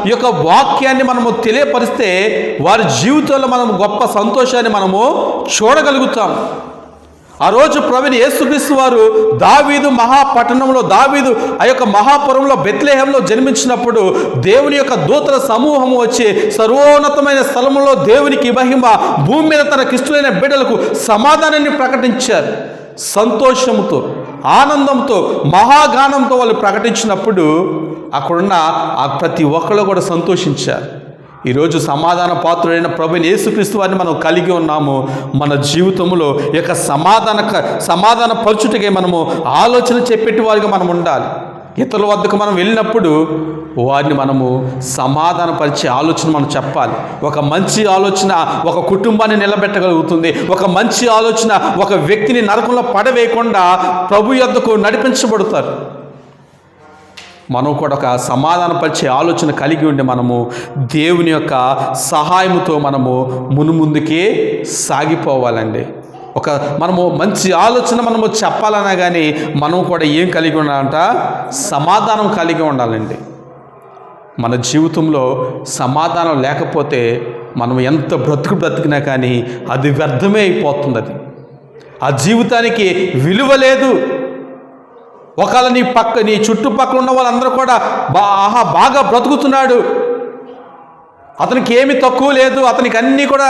ఈ యొక్క వాక్యాన్ని మనము తెలియపరిస్తే వారి జీవితంలో మనము గొప్ప సంతోషాన్ని మనము చూడగలుగుతాం. ఆ రోజు ప్రభువైన యేసుక్రీస్తు వారు దావీదు మహాపట్టణంలో, దావీదు ఆ యొక్క మహాపురంలో బెత్లెహేంలో జన్మించినప్పుడు దేవుని యొక్క దూతల సమూహము వచ్చి సర్వోన్నతమైన స్థలంలో దేవునికి మహిమ, భూమి మీద తనకిష్టులైన బిడ్డలకు సమాధానాన్ని ప్రకటించారు. సంతోషంతో, ఆనందంతో, మహాగానంతో వాళ్ళు ప్రకటించినప్పుడు అక్కడున్న ఆ ప్రతి ఒక్కళ్ళు కూడా సంతోషించారు. ఈరోజు సమాధాన పాత్రుడైన ప్రభువైన యేసుక్రీస్తు వారిని మనం కలిగి ఉన్నాము. మన జీవితంలో ఈ యొక్క సమాధాన పరచుటకే మనము ఆలోచన చెప్పేటి వారిగా మనం ఉండాలి. ఇతరుల వద్దకు మనం వెళ్ళినప్పుడు వారిని మనము సమాధానపరిచే ఆలోచన మనం చెప్పాలి. ఒక మంచి ఆలోచన ఒక కుటుంబాన్ని నిలబెట్టగలుగుతుంది. ఒక మంచి ఆలోచన ఒక వ్యక్తిని నరకంలో పడవేయకుండా ప్రభు యొద్దకు నడిపించబడతారు. మనం కూడా ఒక సమాధానపరిచే ఆలోచన కలిగి ఉండి మనము దేవుని యొక్క సహాయముతో మనము మునుముందుకే సాగిపోవాలండి. మనము మంచి ఆలోచన మనము చెప్పాలన్నా కానీ మనం కూడా ఏం కలిగి ఉండాలంట? సమాధానం కలిగి ఉండాలండి. మన జీవితంలో సమాధానం లేకపోతే మనం ఎంత బ్రతికినా కానీ అది వ్యర్థమే అయిపోతుంది. ఆ జీవితానికి విలువ లేదు. ఒకవేళ నీ చుట్టుపక్కల ఉన్న వాళ్ళందరూ కూడా బాగా బ్రతుకుతున్నాడు, అతనికి ఏమి తక్కువ లేదు, అతనికి అన్నీ కూడా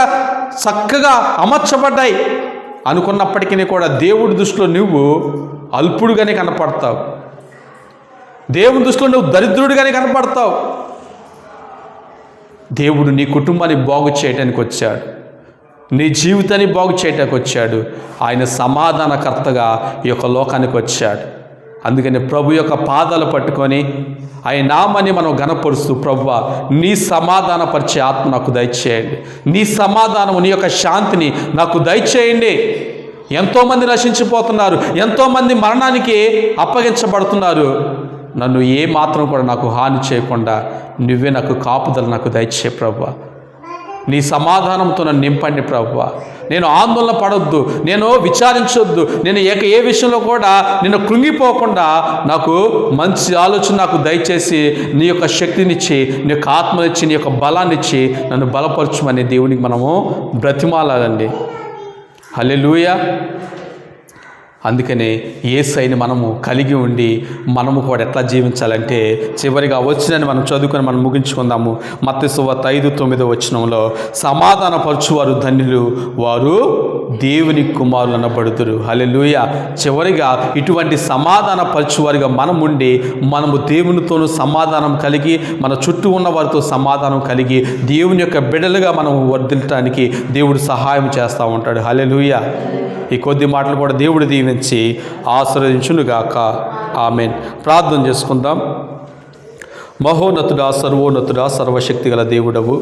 చక్కగా అమర్చబడ్డాయి అనుకున్నప్పటికీ కూడా దేవుడి దృష్టిలో నువ్వు అల్పుడుగానే కనపడతావు. దేవుని దృష్టిలో నువ్వు దరిద్రుడిగానే కనపడతావు. దేవుడు నీ కుటుంబాన్ని బాగు చేయడానికి వచ్చాడు, నీ జీవితాన్ని బాగు చేయడానికి వచ్చాడు. ఆయన సమాధానకర్తగా ఈ యొక్క లోకానికి వచ్చాడు. అందుకని ప్రభు యొక్క పాదాలు పట్టుకొని ఆయన నామాన్ని మనం ఘనపరుస్తూ, ప్రభువా నీ సమాధానపరిచే ఆత్మ నాకు దయచేయండి, నీ సమాధానము, నీ యొక్క శాంతిని నాకు దయచేయండి. ఎంతోమంది నశించిపోతున్నారు, ఎంతోమంది మరణానికి అప్పగించబడుతున్నారు. నన్ను ఏ మాత్రం కూడా నాకు హాని చేయకుండా నువ్వే నాకు కాపుదల నాకు దయచే ప్రభువా. నీ సమాధానంతో నన్ను నింపండి ప్రభువా. నేను ఆందోళన పడొద్దు, నేను విచారించొద్దు, నేను ఏ విషయంలో కూడా నేను కృంగిపోకుండా నాకు మంచి ఆలోచన నాకు దయచేసి నీ యొక్క శక్తినిచ్చి, నీ యొక్క ఆత్మనిచ్చి, నీ యొక్క బలాన్నిచ్చి నన్ను బలపరచుమని దేవునికి మనము బ్రతిమాలాలండి. హల్లెలూయా. అందుకనే యేసయ్యని మనము కలిగి ఉండి మనము కూడా ఎట్లా జీవించాలంటే చివరిగా వచ్చినని మనం చదువుకొని మనం ముగించుకుందాము. మత్తయి సువార్త 5:9 వచనంలో సమాధానపరచువారు ధన్యులు, వారు దేవుని కుమారులు అనబడుదురు. హల్లెలూయా. చివరిగా ఇటువంటి సమాధానపరచువారిగా మనం ఉండి మనము దేవునితోనూ సమాధానం కలిగి మన చుట్టూ ఉన్న వారితో సమాధానం కలిగి దేవుని యొక్క బిడ్డలుగా మనం వర్ధిల్లటానికి దేవుడు సహాయం చేస్తూ ఉంటాడు. హల్లెలూయా. ఈ కొద్ది మాటలు కూడా దేవుడు దీవించి ఆశీర్వదించునుగాక. ఆమేన్. ప్రార్థన చేసుకుందాం. మహోన్నతుడా, సర్వోన్నతుడా, సర్వశక్తి గల దేవుడవు,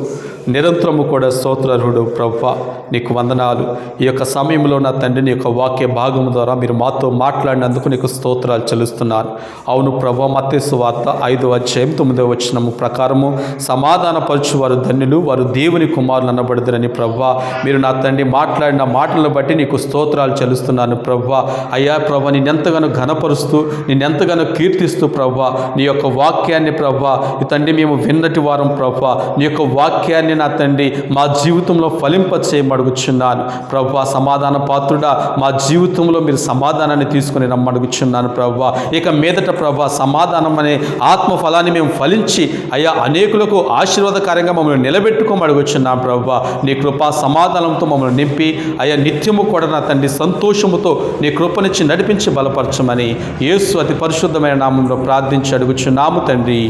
నిరంతరము కూడా స్తోత్రార్హుడు ప్రభువా, నీకు వందనాలు. ఈ యొక్క సమయంలో నా తండ్రి, నీ యొక్క వాక్య భాగము ద్వారా మీరు మాతో మాట్లాడినందుకు నీకు స్తోత్రాలు చెల్లిస్తున్నాను. అవును ప్రభువా, మత్తయి సువార్త 5:9 ప్రకారము సమాధానపరచు వారు ధన్యులు, వారు దేవుని కుమారులు అనబడదురని ప్రభువా, మీరు నా తండ్రి మాట్లాడిన మాటలను బట్టి నీకు స్తోత్రాలు చెల్లిస్తున్నాను ప్రభువా. అయ్యా ప్రభువా, నిన్నెంతగానో ఘనపరుస్తూ, నిన్నెంతగానో కీర్తిస్తూ ప్రభువా, నీ యొక్క వాక్యాన్ని ప్రభువా ఈ తండ్రి మేము విన్నటి వారం ప్రభువా, నీ యొక్క వాక్యాన్ని నా తండ్రి మా జీవితంలో ఫలింపచేయమడుగుచున్నాను ప్రభువా. సమాధాన పాత్రుడా, మా జీవితంలో మీరు సమాధానాన్ని తీసుకుని రమ్మడుగుచున్నాను ప్రభువా. ఇక మీదట ప్రభువా, సమాధానం అనే ఆత్మ ఫలాన్ని మేము ఫలించి అయ్యా అనేకులకు ఆశీర్వాదకరంగా మమ్మల్ని నిలబెట్టుకోమడుగుచున్నాం ప్రభువా. నీ కృపా సమాధానంతో మమ్మల్ని నింపి అయ్యా నిత్యము కూడా నా తండ్రి సంతోషముతో నీ కృపనిచ్చి నడిపించి బలపరచమని యేసు అతి పరిశుద్ధమైన నామంలో ప్రార్థించి అడుగుచున్నాము తండ్రి.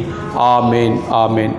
ఆమేన్, ఆమేన్.